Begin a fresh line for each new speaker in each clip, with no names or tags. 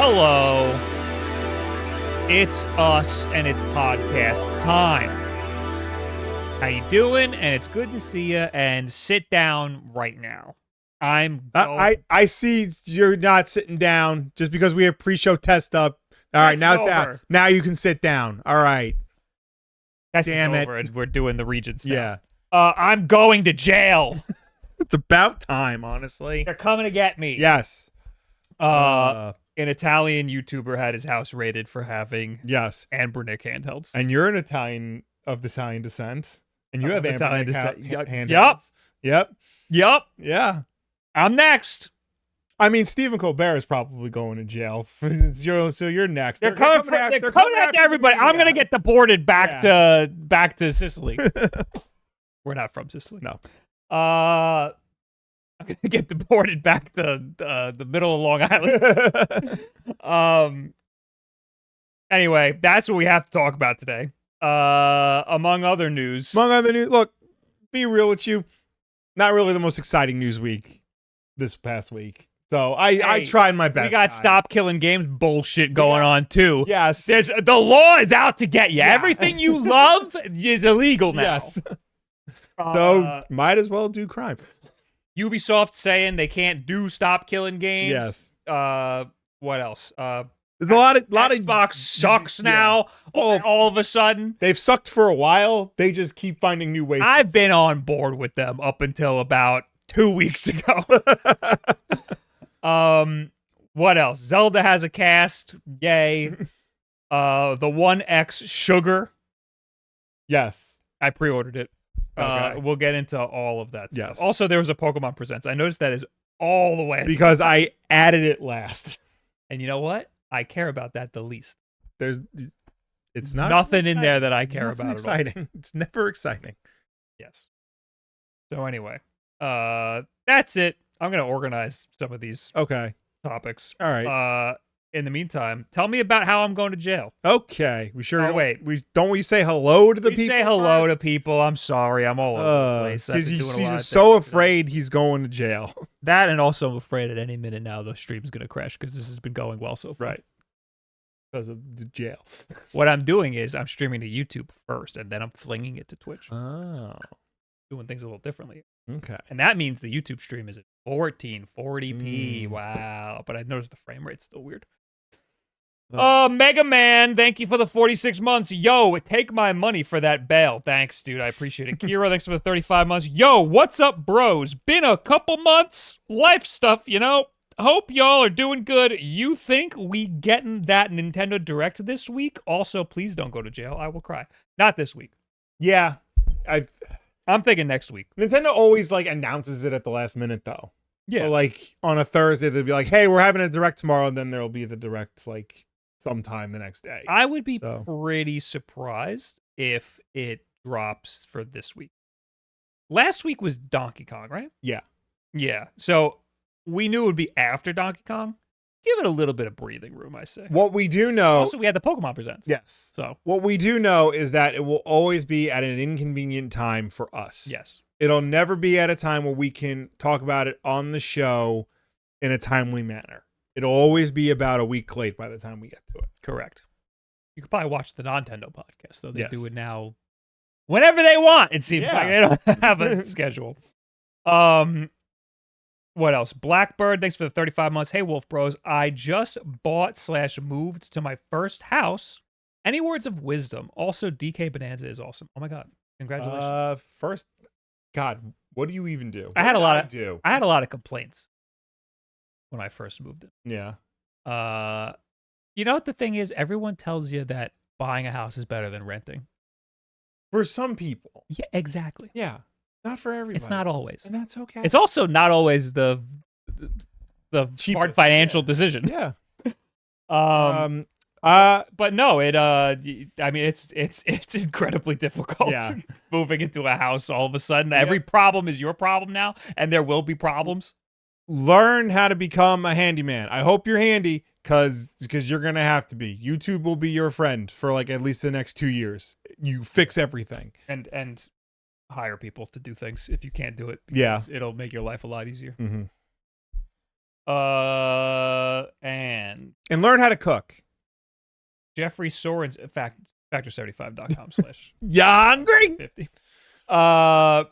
Hello. It's us and it's podcast time. How you doing? And it's good to see you. And sit down right now.
I see you're not sitting down just because we have pre-show test up. All right, now it's down. Now you can sit down. All right.
Damn it. And we're doing the Regents now. Yeah. I'm going to jail.
It's about time, honestly.
They're coming to get me.
Yes.
An Italian YouTuber had his house raided for having Anbernic handhelds.
And you're an Italian of Italian descent. And you have
Italian descent.
Handhelds. Yep. Yeah.
I'm next.
I mean, Stephen Colbert is probably going to jail. So you're next.
They're coming after everybody. I'm going to get deported back to Sicily. We're not from Sicily.
No.
I'm going to get deported back to the middle of Long Island. Anyway, that's what we have to talk about today. Among other news.
Look, be real with you. Not really the most exciting news week this past week. So I tried my best.
We got Stop Killing Games bullshit going on too.
Yes.
The law is out to get you. Yeah. Everything you love is illegal now.
Yes. So might as well do crime.
Ubisoft saying they can't do Stop Killing Games.
Yes.
What else?
There's a lot of
Xbox sucks now. All of a sudden,
they've sucked for a while. They just keep finding new ways.
I've been on board with them up until about 2 weeks ago. What else? Zelda has a cast. Yay. The oneX Sugar.
Yes.
I pre-ordered it.
Okay.
We'll get into all of that stuff.
Yes.
Also, there was a Pokemon Presents. I noticed that is all the way.
Because I added it last.
And you know what? I care about that the least.
It's not
nothing in there that I care about
exciting.
at all.
It's never exciting.
Yes. So anyway, that's it. I'm going to organize some of these topics.
All right.
In the meantime, tell me about how I'm going to jail.
Okay. We sure
wait.
We say hello to the people?
Say hello to people. I'm sorry. I'm all over the place.
Because he's just so afraid he's going to jail.
That, and also I'm afraid at any minute now the stream's going to crash because this has been going well so far.
Right. Because of the jail.
What I'm doing is I'm streaming to YouTube first, and then I'm flinging it to Twitch.
Oh.
Doing things a little differently.
Okay.
And that means the YouTube stream is at 1440p. Wow. But I noticed the frame rate's still weird. Mega Man, thank you for the 46 months. Yo, take my money for that bail. Thanks, dude. I appreciate it. Kira, thanks for the 35 months. Yo, what's up, bros? Been a couple months. Life stuff, you know. Hope y'all are doing good. You think we getting that Nintendo Direct this week? Also, please don't go to jail. I will cry. Not this week.
Yeah.
I'm thinking next week.
Nintendo always announces it at the last minute though.
Yeah.
So on a Thursday they'll be like, "Hey, we're having a Direct tomorrow," and then there'll be the Direct sometime the next day.
I would be pretty surprised if it drops for this week. Last week was Donkey Kong, right?
Yeah.
Yeah. So we knew it would be after Donkey Kong. Give it a little bit of breathing room, I say.
What we do know...
Also, we had the Pokemon Presents.
Yes.
So
what we do know is that it will always be at an inconvenient time for us.
Yes.
It'll never be at a time where we can talk about it on the show in a timely manner. It'll always be about a week late by the time we get to it.
Correct. You could probably watch the Nintendo podcast, though. They do it now whenever they want, it seems like. They don't have a schedule. What else? Blackbird, thanks for the 35 months. Hey, Wolf Bros. I just bought/moved to my first house. Any words of wisdom? Also, DK Bonanza is awesome. Oh my God. Congratulations.
First, God, what do you even do?
I had a lot of complaints when I first moved in.
Yeah.
You know what the thing is? Everyone tells you that buying a house is better than renting.
For some people.
Yeah, exactly.
Yeah. Not for everybody.
It's not always.
And that's okay.
It's also not always the smart financial decision.
Yeah.
But no, I mean, it's incredibly difficult moving into a house all of a sudden. Every problem is your problem now, and there will be problems.
Learn how to become a handyman. I hope you're handy because you're going to have to be. YouTube will be your friend for at least the next 2 years. You fix everything.
And hire people to do things if you can't do it.
Yeah.
It'll make your life a lot easier.
Mm-hmm.
And
learn how to cook.
Jeffrey Sorens, factor75.com /
You hungry?
50.
I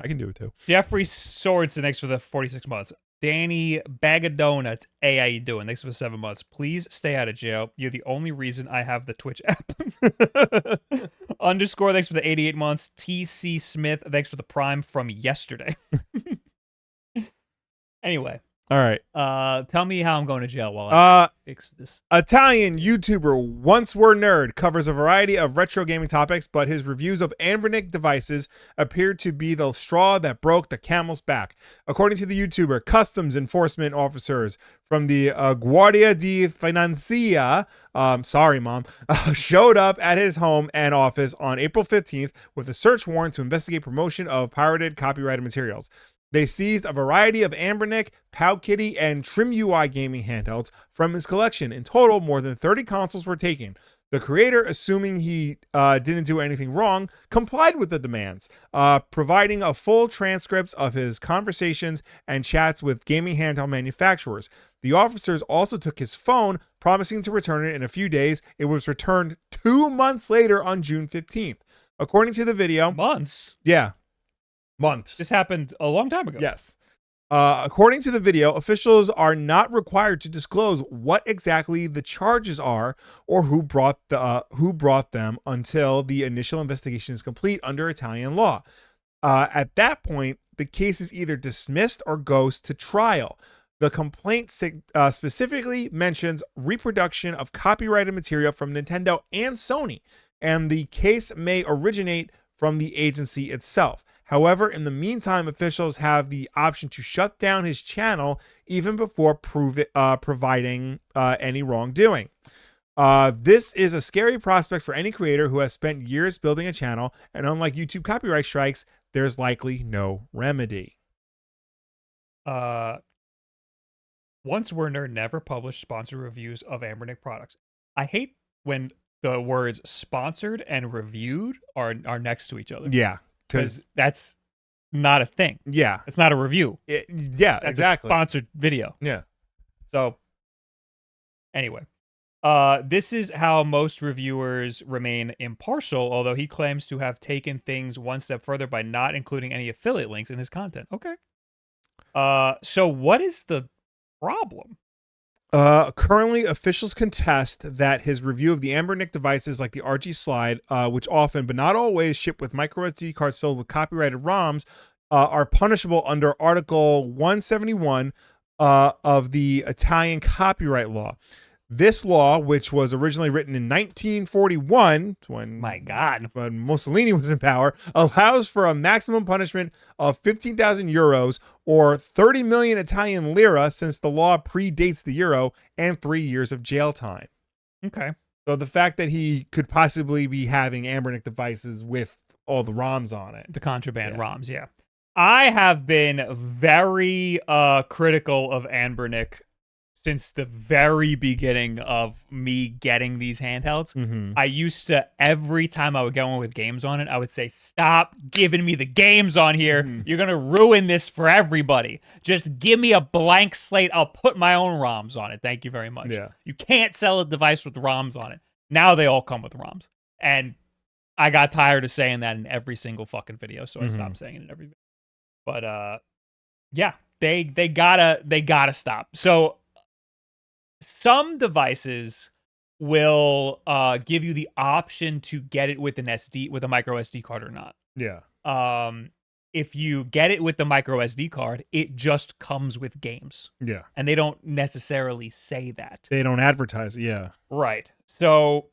can do it too.
Jeffrey Sorensen, thanks for the 46 months. Danny Bag of Donuts, hey, how you doing? Thanks for the 7 months. Please stay out of jail. You're the only reason I have the Twitch app. Underscore, thanks for the 88 months. TC Smith, thanks for the Prime from yesterday. Anyway.
All right.
Tell me how I'm going to jail while I fix this.
Italian YouTuber Once Were Nerd covers a variety of retro gaming topics, but his reviews of Anbernic devices appeared to be the straw that broke the camel's back. According to the YouTuber, customs enforcement officers from the Guardia di Finanza, sorry, Mom, showed up at his home and office on April 15th with a search warrant to investigate promotion of pirated copyrighted materials. They seized a variety of Anbernic, Powkitty, and Trim UI gaming handhelds from his collection. In total, more than 30 consoles were taken. The creator, assuming he didn't do anything wrong, complied with the demands, providing a full transcripts of his conversations and chats with gaming handheld manufacturers. The officers also took his phone, promising to return it in a few days. It was returned 2 months later on June 15th. According to the video...
Months?
Yeah. Months.
This happened a long time ago.
Yes. According to the video, officials are not required to disclose what exactly the charges are or who brought them until the initial investigation is complete under Italian law. At that point, the case is either dismissed or goes to trial. The complaint specifically mentions reproduction of copyrighted material from Nintendo and Sony, and the case may originate from the agency itself. However, in the meantime, officials have the option to shut down his channel even before providing any wrongdoing. This is a scary prospect for any creator who has spent years building a channel, and unlike YouTube copyright strikes, there's likely no remedy.
Once Werner never published sponsored reviews of Anbernic products. I hate when the words sponsored and reviewed are next to each other.
Yeah.
Because that's not a thing.
Yeah.
It's not a review.
Yeah,
that's
exactly.
A sponsored video.
Yeah.
So, anyway. This is how most reviewers remain impartial, although he claims to have taken things one step further by not including any affiliate links in his content. Okay. So what is the problem?
Currently, officials contest that his review of the Anbernic devices like the RG Slide, which often, but not always, ship with micro SD cards filled with copyrighted ROMs, are punishable under Article 171 of the Italian copyright law. This law, which was originally written in 1941, when Mussolini was in power, allows for a maximum punishment of 15,000 euros or 30 million Italian lira, since the law predates the euro, and 3 years of jail time.
Okay.
So the fact that he could possibly be having Anbernic devices with all the ROMs on it.
The contraband ROMs, yeah. I have been very critical of Anbernic since the very beginning of me getting these handhelds.
Mm-hmm.
I used to, every time I would get one with games on it, I would say, stop giving me the games on here.
Mm-hmm.
You're going to ruin this for everybody. Just give me a blank slate. I'll put my own ROMs on it. Thank you very much.
Yeah.
You can't sell a device with ROMs on it. Now they all come with ROMs. And I got tired of saying that in every single fucking video, so I stopped saying it in every video. But yeah, they gotta stop. So some devices will give you the option to get it with with a micro SD card or not.
Yeah.
If you get it with the micro SD card, it just comes with games.
Yeah.
And they don't necessarily say that.
They don't advertise it. Yeah.
Right. So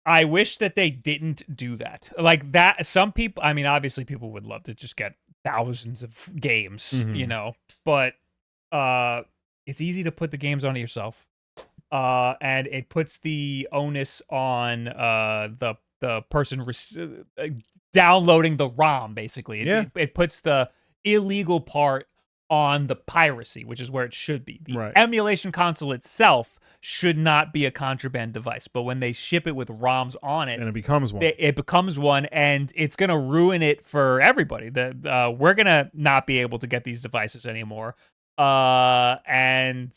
I wish that they didn't do that. Like that, some people, I mean, obviously people would love to just get thousands of games, you know, but it's easy to put the games onto yourself. And it puts the onus on the person downloading the ROM, basically. It puts the illegal part on the piracy, which is where it should be. The emulation console itself should not be a contraband device, but when they ship it with ROMs on it,
and it becomes one.
It becomes one, and it's going to ruin it for everybody. We're going to not be able to get these devices anymore. And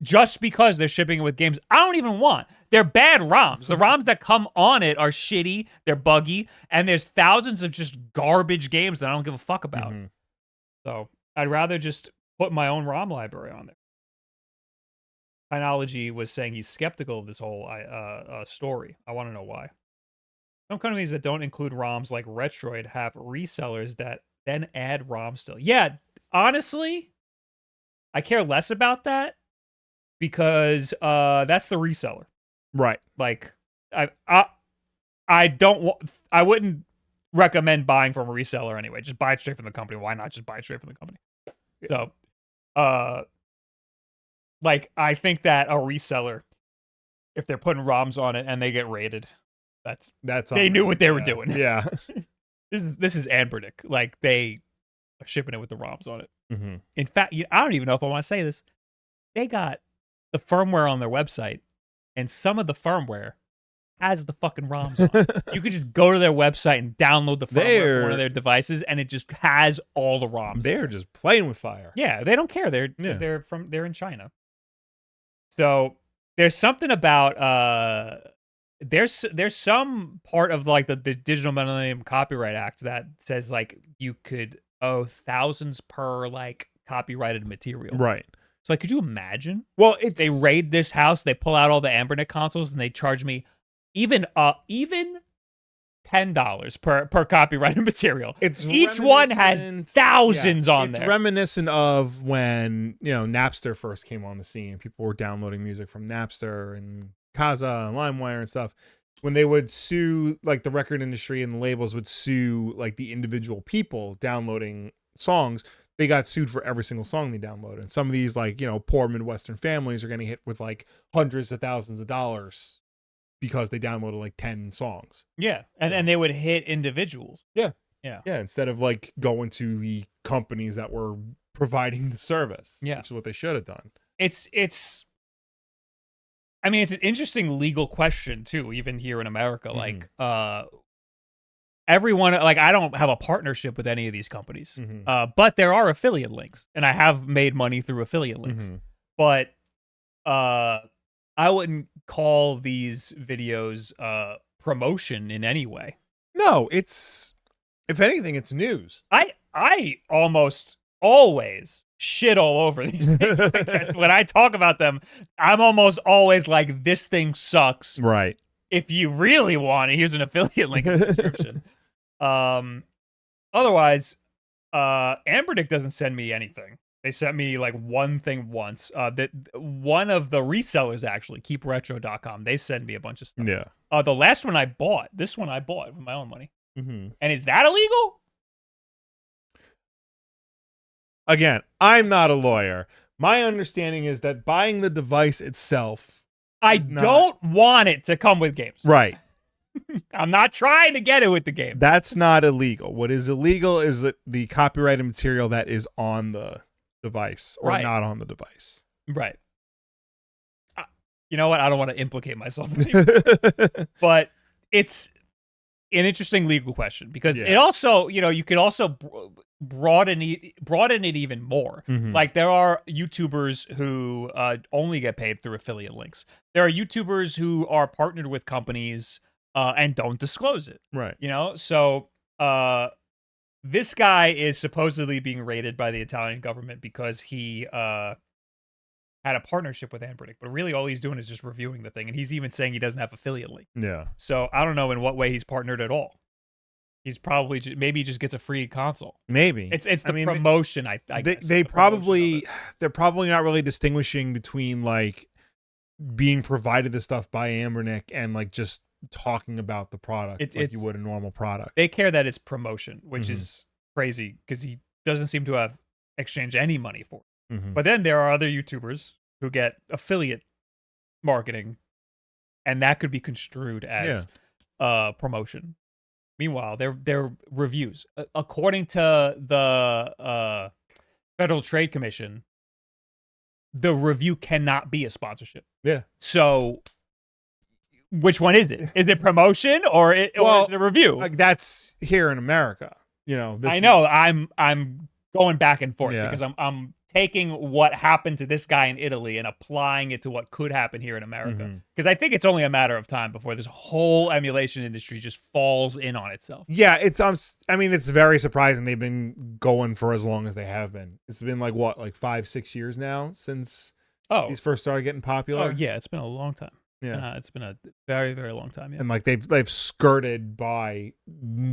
just because they're shipping it with games I don't even want. They're bad ROMs. The ROMs that come on it are shitty, they're buggy, and there's thousands of just garbage games that I don't give a fuck about. So I'd rather just put my own ROM library on there. Pinology was saying he's skeptical of this whole story. I want to know why. Some companies that don't include ROMs like Retroid have resellers that then add ROMs still. Yeah, honestly, I care less about that because that's the reseller.
Right.
Like I wouldn't recommend buying from a reseller anyway. Just buy it straight from the company. Why not just buy it straight from the company? So like I think that a reseller, if they're putting ROMs on it and they get raided, that's they knew what they were doing.
Yeah.
This is Anbernic. Like they are shipping it with the ROMs on it.
Mm-hmm.
In fact, I don't even know if I want to say this. They got the firmware on their website, and some of the firmware has the fucking ROMs on it. You could just go to their website and download the firmware from one of their devices, and it just has all the ROMs.
They're just playing with fire.
Yeah, they don't care. They're in China. So there's something about there's some part of like the Digital Millennium Copyright Act that says like you could owe thousands per like copyrighted material.
Right.
So like, could you imagine?
Well,
they raid this house, they pull out all the Anbernic consoles, and they charge me even $10 per copyrighted material. Each one has thousands on there.
It's reminiscent of when, Napster first came on the scene. People were downloading music from Napster and Kazaa and LimeWire and stuff. When they would sue, like the record industry and the labels would sue like the individual people downloading songs, they got sued for every single song they downloaded. And some of these like, poor Midwestern families are getting hit with like hundreds of thousands of dollars because they downloaded like 10 songs.
Yeah. And they would hit individuals.
Yeah.
Yeah.
Yeah. Instead of like going to the companies that were providing the service.
Yeah.
Which is what they should have done.
It's an interesting legal question too, even here in America. Like, everyone, like, I don't have a partnership with any of these companies, but there are affiliate links, and I have made money through affiliate links. But I wouldn't call these videos promotion in any way.
No, it's, if anything, it's news.
I almost always shit all over these things. When I talk about them, I'm almost always like, this thing sucks.
Right.
If you really want it, here's an affiliate link in the description. Otherwise, Anbernic doesn't send me anything. They sent me like one thing once. That one of the resellers actually, keepretro.com, they send me a bunch of stuff.
Yeah.
The last one I bought, this one I bought with my own money.
And
is that illegal?
Again, I'm not a lawyer. My understanding is that buying the device itself,
I don't want it to come with games.
Right.
I'm not trying to get it with the game.
That's not illegal. What is illegal is the copyrighted material that is on the device or not on the device.
Right. You know what? I don't want to implicate myself anymore. But it's an interesting legal question because it also, you could also broaden it even more. Like there are YouTubers who only get paid through affiliate links. There are YouTubers who are partnered with companies and don't disclose it.
Right.
So this guy is supposedly being raided by the Italian government because he had a partnership with Anbernic, but really all he's doing is just reviewing the thing, and he's even saying he doesn't have affiliate link.
Yeah.
So I don't know in what way he's partnered at all. He's probably maybe he just gets a free console.
Maybe
it's the promotion. I guess
they're probably not really distinguishing between like being provided the stuff by Anbernic and like just talking about the product like you would a normal product.
They care that it's promotion, which is crazy because he doesn't seem to have exchanged any money for it. But then there are other YouTubers who get affiliate marketing, and that could be construed as promotion. Meanwhile, their reviews, according to the Federal Trade Commission, the review cannot be a sponsorship.
Yeah.
So, which one is it? Is it promotion or is it a review?
Like that's here in America.
I know. I'm going back and forth
Yeah.
because I'm taking what happened to this guy in Italy and applying it to what could happen here in America. Because I think it's only a matter of time before this whole emulation industry just falls in on itself.
Yeah, it's I mean, it's very surprising they've been going for as long as they have been. It's been like 5-6 years now since these first started getting popular.
Oh yeah, it's been a long time.
Yeah,
it's been a very, very long time. Yeah,
and like they've skirted by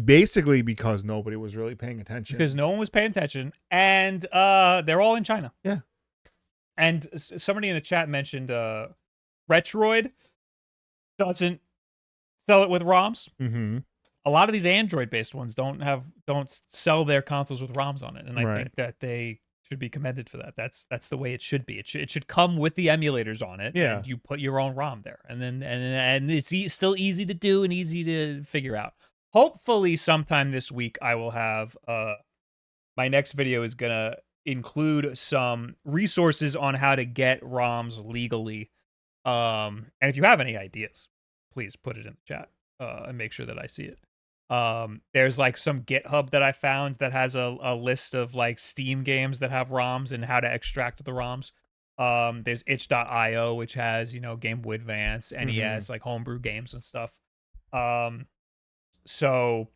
basically because nobody was really paying attention.
Because no one was paying attention, and they're all in China.
Yeah,
and somebody in the chat mentioned Retroid doesn't sell it with ROMs. A lot of these Android-based ones don't sell their consoles with ROMs on it, and I think that they should be commended for that. That's the way it should be. It should come with the emulators on it, and you put your own ROM there, and then and it's still easy to do and easy to figure out. Hopefully, sometime this week, I will have my next video is gonna include some resources on how to get ROMs legally. And if you have any ideas, please put it in the chat and make sure that I see it. There's like some GitHub that I found that has a list of like Steam games that have ROMs and how to extract the ROMs. There's itch.io, which has, Game Boy Advance, NES, like homebrew games and stuff. So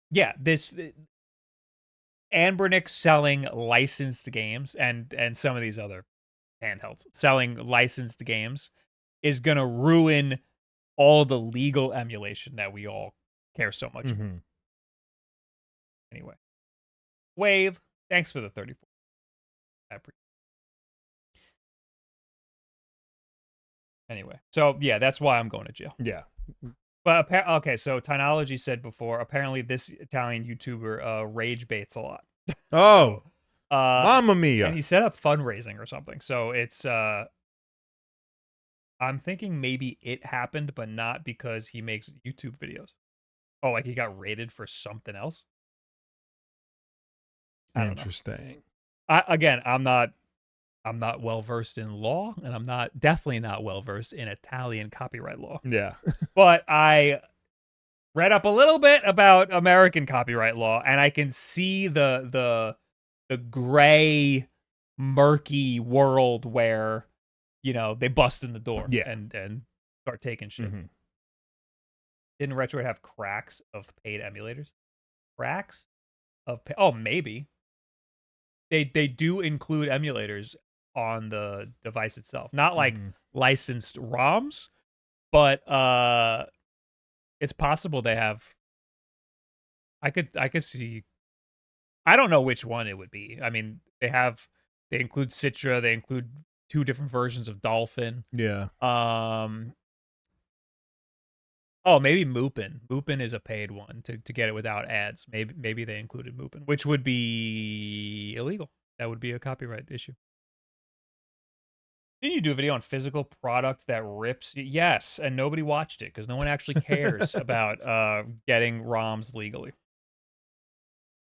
yeah, this Anbernic selling licensed games and some of these other handhelds selling licensed games is gonna ruin all the legal emulation that we all care so much about. Anyway, Wave, thanks for the 34. I appreciate it. Anyway, so yeah, that's why I'm going to jail.
Yeah.
But okay, so Tynology said before, apparently this Italian YouTuber rage baits a lot.
Oh, Mamma mia.
And he set up fundraising or something. So it's I'm thinking maybe it happened, but not because he makes YouTube videos. Oh, like he got raided for something else?
Interesting.
I'm not well versed in law, and I'm definitely not well versed in Italian copyright law.
Yeah.
But I read up a little bit about American copyright law, and I can see the gray, murky world where, they bust in the door and start taking shit. Didn't Retroid have cracks of paid emulators? Cracks of oh, maybe. They do include emulators on the device itself. Not like licensed ROMs, but it's possible they have. I could see. I don't know which one it would be. I mean, they include Citra, they include 2 different versions of Dolphin.
Yeah.
Oh, maybe Moopin. Moopin is a paid one to get it without ads. Maybe they included Moopin, which would be illegal. That would be a copyright issue. Didn't you do a video on physical product that rips? Yes, and nobody watched it because no one actually cares about getting ROMs legally.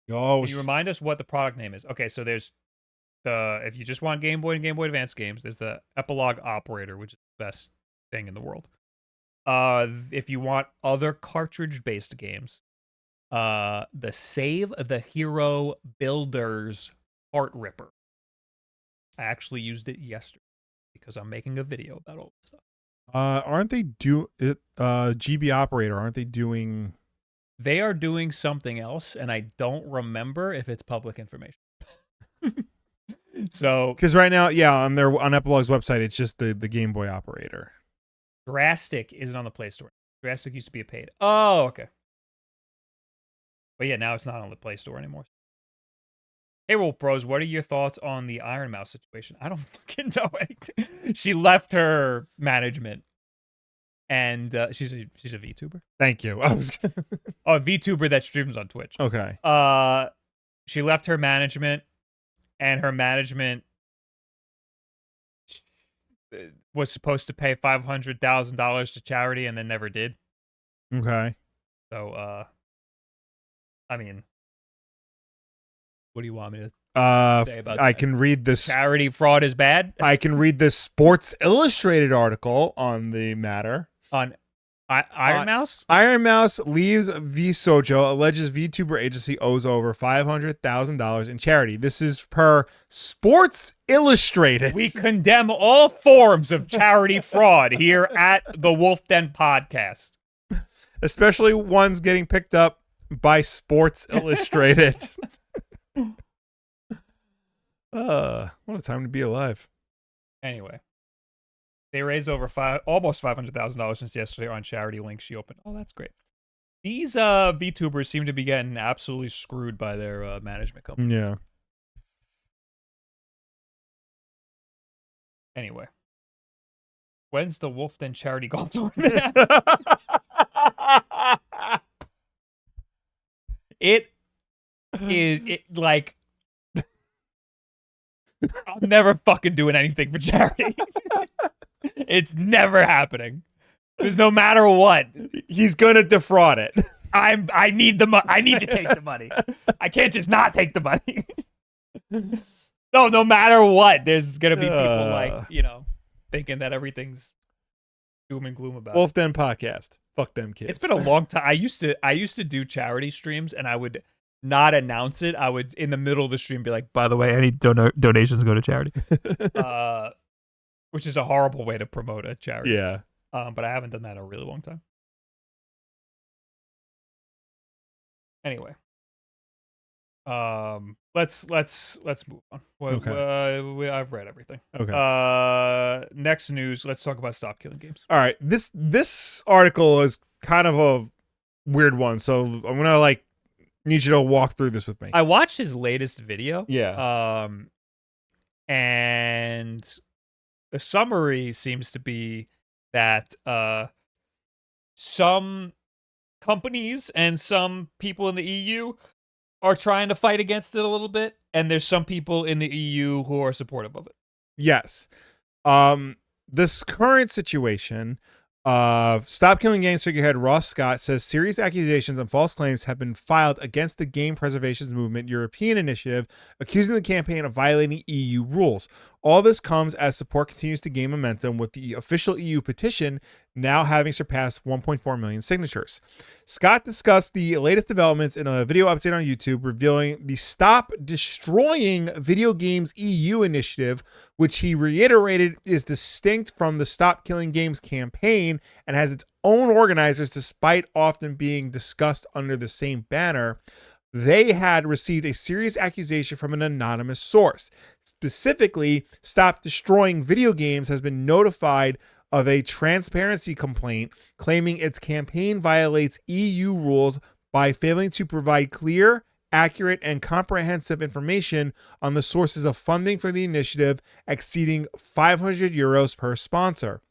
Can you remind us what the product name is? Okay, so there's if you just want Game Boy and Game Boy Advance games, there's the Epilogue Operator, which is the best thing in the world. If you want other cartridge-based games, the Save the Hero Builders Heart Ripper. I actually used it yesterday because I'm making a video about all this stuff.
Aren't they GB Operator? Aren't they doing?
They are doing something else, and I don't remember if it's public information. So,
because right now, on Epilogue's website, it's just the Game Boy Operator.
Drastic isn't on the Play Store. Drastic used to be a paid. Oh, okay. But yeah, now it's not on the Play Store anymore. Hey, Wolf Bros, what are your thoughts on the Iron Mouse situation? I don't fucking know anything. She left her management, and she's a VTuber.
Thank you. I was
a VTuber that streams on Twitch.
Okay.
She left her management, and her management was supposed to pay $500,000 to charity and then never did.
Okay.
So, I mean, what do you want me to say about
I
that?
can read this.
Charity fraud is bad?
I can read this Sports Illustrated article on the matter.
On Iron Mouse?
Iron Mouse leaves VSojo, alleges VTuber agency owes over $500,000 in charity. This is per Sports Illustrated.
We condemn all forms of charity fraud here at the WULFF Den Podcast.
Especially ones getting picked up by Sports Illustrated. What a time to be alive.
Anyway. They raised over almost $500,000 since yesterday on charity links she opened. Oh, that's great. These VTubers seem to be getting absolutely screwed by their management companies.
Yeah.
Anyway. When's the WULFF Den charity golf tournament? It like I'm never fucking doing anything for charity. It's never happening. Because no matter what,
he's gonna defraud it.
I need the money. I need to take the money. I can't just not take the money. No matter what, there's gonna be people like, thinking that everything's doom and gloom about
WULFF Den Podcast. Fuck them kids.
It's been a long time. I used to do charity streams, and I would not announce it. I would, in the middle of the stream, be like, by the way, any donations go to charity. Which is a horrible way to promote a charity.
Yeah.
But I haven't done that in a really long time. Anyway. Let's move on.
Okay.
I've read everything.
Okay.
Next news, let's talk about Stop Killing Games.
All right. This article is kind of a weird one, so I'm gonna need you to walk through this with me.
I watched his latest video.
Yeah.
And the summary seems to be that some companies and some people in the EU are trying to fight against it a little bit, and there's some people in the EU who are supportive of it.
Yes. This current situation, Stop Killing Games figurehead Ross Scott says serious accusations and false claims have been filed against the Game Preservation Movement European initiative, accusing the campaign of violating EU rules. All this comes as support continues to gain momentum, with the official EU petition now having surpassed 1.4 million signatures. Scott discussed the latest developments in a video update on YouTube, revealing the Stop Destroying Video Games EU initiative, which he reiterated is distinct from the Stop Killing Games campaign and has its own organizers, despite often being discussed under the same banner. They had received a serious accusation from an anonymous source. Specifically, Stop Destroying Video Games has been notified of a transparency complaint claiming its campaign violates EU rules by failing to provide clear, accurate, and comprehensive information on the sources of funding for the initiative, exceeding €500 per sponsor.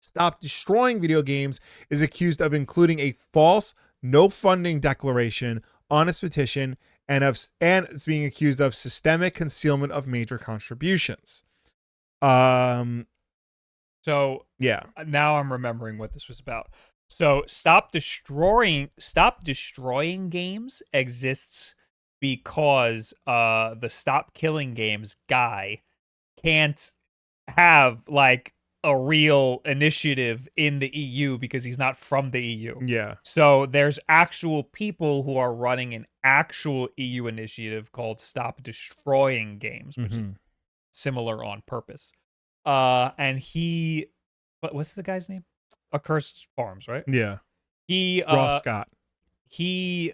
Stop Destroying Video Games is accused of including a false no funding declaration on its petition, and it's being accused of systemic concealment of major contributions.
So
yeah,
now I'm remembering what this was about. So Stop Destroying Games exists because the Stop Killing Games guy can't have a real initiative in the EU because he's not from the EU.
Yeah.
So there's actual people who are running an actual EU initiative called Stop Destroying Games, which is similar on purpose. And what's the guy's name? Accursed Farms, right?
Yeah.
Ross
Scott.
He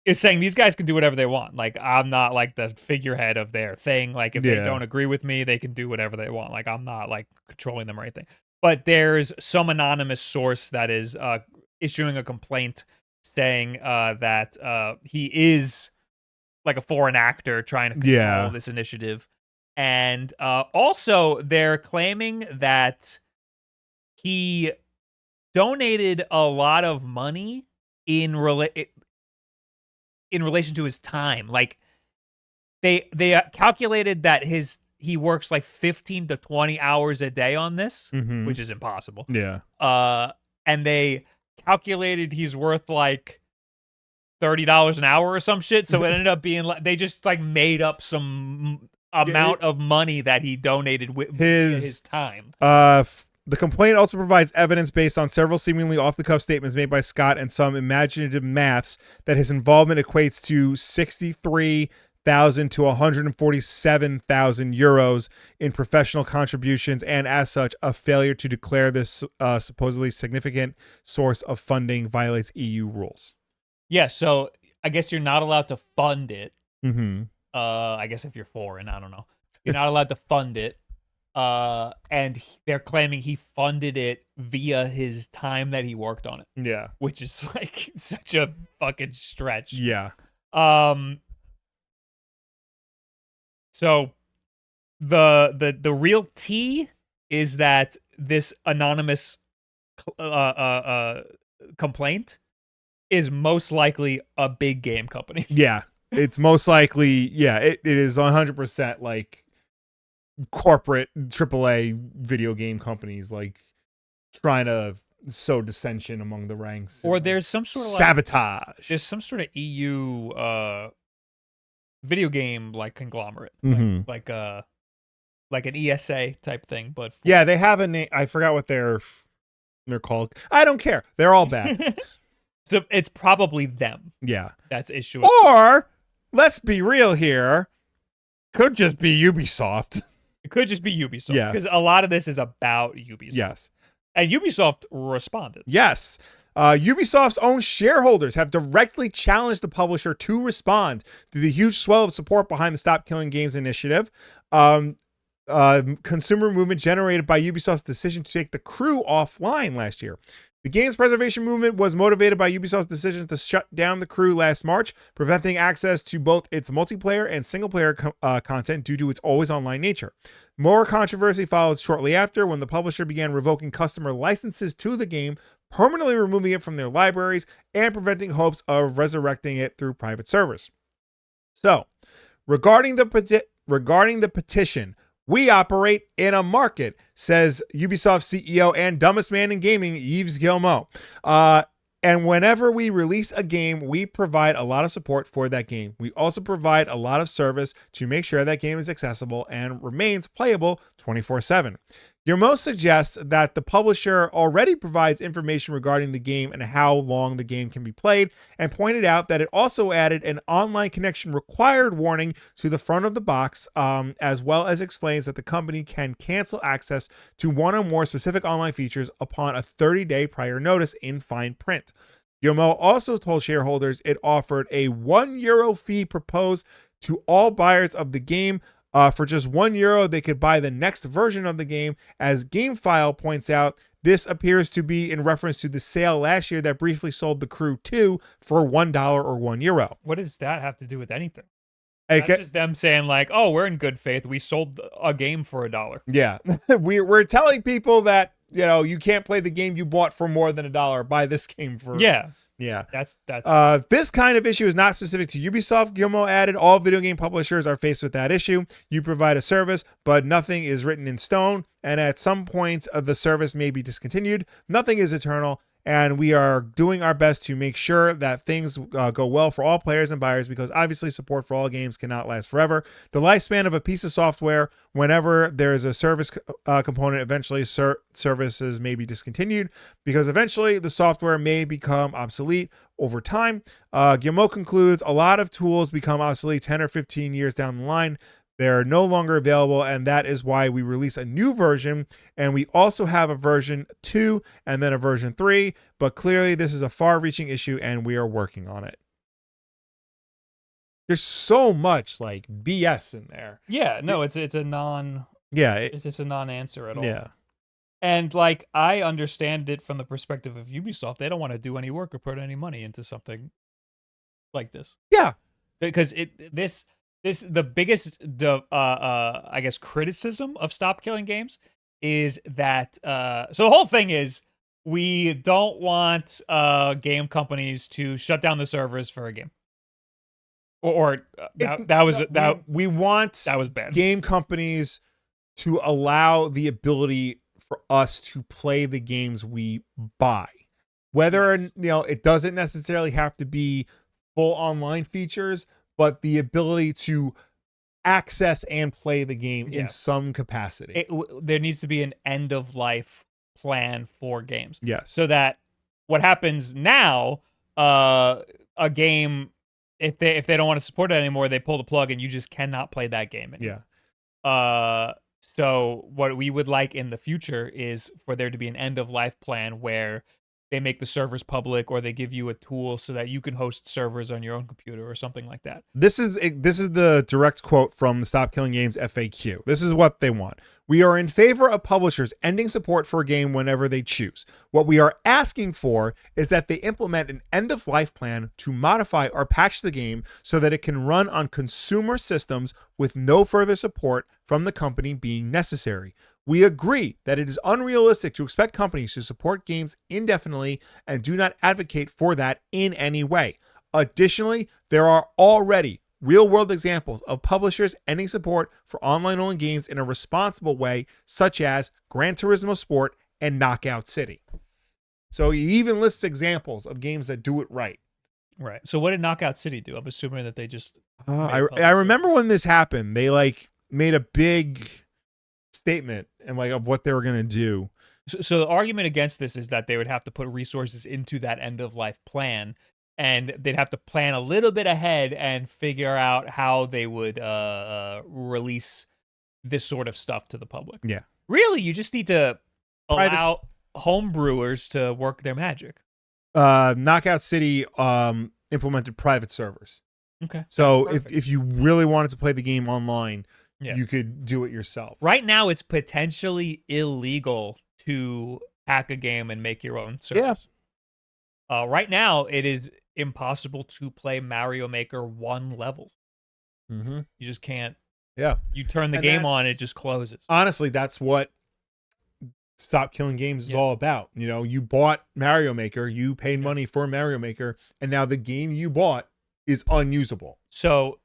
is saying these guys can do whatever they want. I'm not the figurehead of their thing. If they don't agree with me, they can do whatever they want. I'm not controlling them or anything. But there's some anonymous source that is issuing a complaint saying that he is a foreign actor trying to control this initiative. And also they're claiming that he donated a lot of money in relation to his time. They calculated that he works 15 to 20 hours a day on this, which is impossible.
Yeah.
And they calculated he's worth $30 an hour or some shit. So it ended up being they just made up some amount of money that he donated with his time.
The complaint also provides evidence based on several seemingly off-the-cuff statements made by Scott and some imaginative maths that his involvement equates to 63,000 to 147,000 euros in professional contributions, and as such, a failure to declare this supposedly significant source of funding violates EU rules.
Yeah, so I guess you're not allowed to fund it.
Mm-hmm.
I guess if you're foreign, I don't know. You're not allowed to fund it. And they're claiming he funded it via his time that he worked on it.
Yeah.
Which is like such a fucking stretch.
Yeah.
So the real tea is that this anonymous complaint is most likely a big game company.
Yeah. It's most likely, it is 100% like corporate AAA video game companies like trying to sow dissension among the ranks.
Or there's some sort of
sabotage.
There's some sort of EU video game like conglomerate.
Mm-hmm.
Like an ESA type thing, but
yeah, they have a name. I forgot what they're called. I don't care. They're all bad.
So it's probably them.
Yeah.
That's issuing.
Or let's be real here. Could just be Ubisoft.
It could just be Ubisoft.
Yeah.
Because a lot of this is about Ubisoft.
Yes.
And Ubisoft responded.
Yes. Ubisoft's own shareholders have directly challenged the publisher to respond to the huge swell of support behind the Stop Killing Games initiative. Consumer movement generated by Ubisoft's decision to take the crew offline last year. The game's preservation movement was motivated by Ubisoft's decision to shut down the crew last March, preventing access to both its multiplayer and single-player content due to its always online nature. More controversy followed shortly after when the publisher began revoking customer licenses to the game, permanently removing it from their libraries, and preventing hopes of resurrecting it through private servers. So, regarding the petition, we operate in a market, says Ubisoft CEO and dumbest man in gaming, Yves Guillemot. And whenever we release a game, we provide a lot of support for that game. We also provide a lot of service to make sure that game is accessible and remains playable 24/7. Guillemot suggests that the publisher already provides information regarding the game and how long the game can be played, and pointed out that it also added an online connection required warning to the front of the box, as well as explains that the company can cancel access to one or more specific online features upon a 30-day prior notice in fine print. Guillemot also told shareholders it offered a €1 fee proposed to all buyers of the game. For just €1, they could buy the next version of the game. As GameFile points out, this appears to be in reference to the sale last year that briefly sold The Crew 2 for $1 or €1.
What does that have to do with anything? That's just them saying like, oh, we're in good faith. We sold a game for $1.
Yeah. We're telling people that, you can't play the game you bought for more than $1. Buy this game for...
Yeah.
Yeah.
That's
this kind of issue is not specific to Ubisoft. Guillemot added, all video game publishers are faced with that issue. You provide a service, but nothing is written in stone, and at some point the service may be discontinued. Nothing is eternal, and we are doing our best to make sure that things go well for all players and buyers, because obviously support for all games cannot last forever. The lifespan of a piece of software, whenever there is a service component, eventually services may be discontinued, because eventually the software may become obsolete over time. Guillemot concludes, a lot of tools become obsolete 10 or 15 years down the line. They're no longer available, and that is why we release a new version, and we also have a version 2 and then a version 3, but clearly this is a far-reaching issue, and we are working on it. There's so much like BS in there.
Yeah, no, it's a non...
Yeah.
It's just a non-answer at all.
Yeah.
And like, I understand it from the perspective of Ubisoft. They don't want to do any work or put any money into something like this.
Yeah.
Because the biggest, I guess, criticism of Stop Killing Games is that, so the whole thing is, we don't want game companies to shut down the servers for a game.
We want
that was bad.
Game companies to allow the ability for us to play the games we buy. Whether, it doesn't necessarily have to be full online features, but the ability to access and play the game in some capacity.
There needs to be an end of life plan for games.
Yes.
So that what happens now, a game, if they don't want to support it anymore, they pull the plug and you just cannot play that game anymore.
Yeah.
So what we would like in the future is for there to be an end of life plan where they make the servers public, or they give you a tool so that you can host servers on your own computer or something like that.
This is the direct quote from the Stop Killing Games FAQ. This is what they want. We are in favor of publishers ending support for a game whenever they choose. What we are asking for is that they implement an end-of-life plan to modify or patch the game so that it can run on consumer systems with no further support from the company being necessary. We agree that it is unrealistic to expect companies to support games indefinitely and do not advocate for that in any way. Additionally, there are already real-world examples of publishers ending support for online-only games in a responsible way, such as Gran Turismo Sport and Knockout City. So he even lists examples of games that do it right.
Right. So what did Knockout City do? I'm assuming that they just...
I remember when this happened, they made a big statement and of what they were going to do.
So the argument against this is that they would have to put resources into that end of life plan, and they'd have to plan a little bit ahead and figure out how they would release this sort of stuff to the public.
Yeah.
Really, you just need to allow home brewers to work their magic.
Knockout City implemented private servers.
Okay.
So if you really wanted to play the game online,
yeah,
you could do it yourself.
Right now, it's potentially illegal to hack a game and make your own service. Yeah. Right now, it is impossible to play Mario Maker 1 levels.
Mm-hmm.
You just can't.
Yeah.
You turn the game on, it just closes.
Honestly, that's what Stop Killing Games is all about. You know, you bought Mario Maker, you paid money for Mario Maker, and now the game you bought is unusable.
So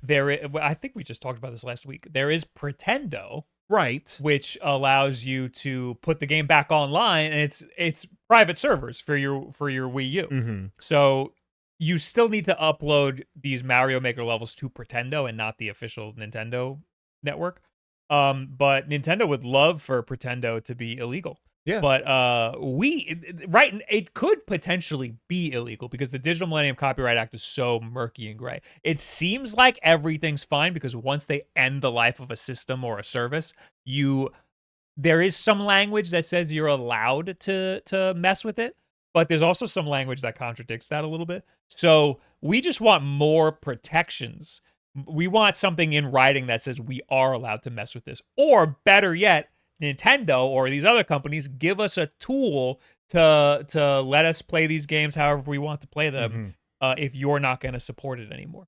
I think we just talked about this last week. There is Pretendo,
right,
which allows you to put the game back online, and it's private servers for your Wii U.
Mm-hmm.
So you still need to upload these Mario Maker levels to Pretendo and not the official Nintendo network. But Nintendo would love for Pretendo to be illegal.
Yeah.
But it could potentially be illegal because the Digital Millennium Copyright Act is so murky and gray. It seems like everything's fine because once they end the life of a system or a service, there is some language that says you're allowed to mess with it, but there's also some language that contradicts that a little bit. So we just want more protections. We want something in writing that says we are allowed to mess with this, or better yet, Nintendo or these other companies give us a tool to let us play these games however we want to play them, if you're not going to support it anymore.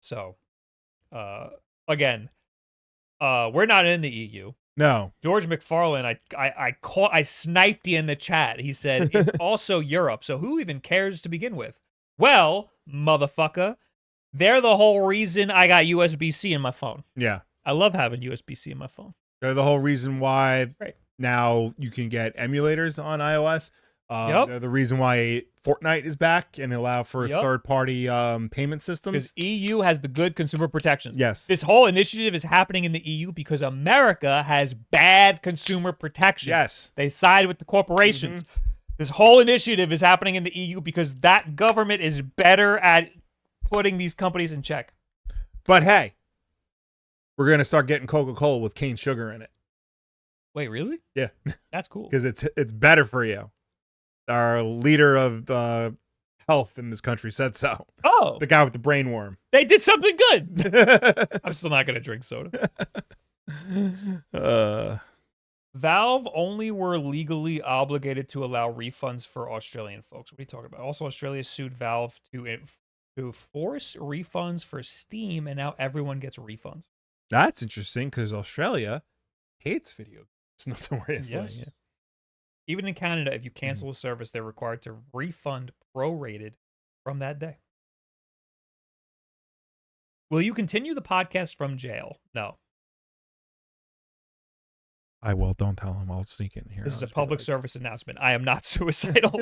So, again, we're not in the EU.
No.
George McFarlane, I sniped you in the chat. He said it's also Europe. So who even cares to begin with? Well, motherfucker, they're the whole reason I got USB-C in my phone.
Yeah.
I love having USB-C in my phone.
They're the whole reason why now you can get emulators on iOS. They're the reason why Fortnite is back and allow for third-party payment systems.
Because EU has the good consumer protections.
Yes.
This whole initiative is happening in the EU because America has bad consumer protections.
Yes.
They side with the corporations. Mm-hmm. This whole initiative is happening in the EU because that government is better at putting these companies in check.
But hey, we're going to start getting Coca-Cola with cane sugar in it.
Wait, really?
Yeah.
That's cool.
Because it's better for you. Our leader of health in this country said so.
Oh.
The guy with the brain worm.
They did something good. I'm still not going to drink soda. Valve only were legally obligated to allow refunds for Australian folks. What are you talking about? Also, Australia sued Valve to force refunds for Steam, and now everyone gets refunds.
That's interesting because Australia hates video games. Notoriously.
Yes. Yeah. Even in Canada, if you cancel a service, they're required to refund prorated from that day. Will you continue the podcast from jail? No.
I will. Don't tell him. I'll sneak in here.
This is a public service announcement. I am not suicidal.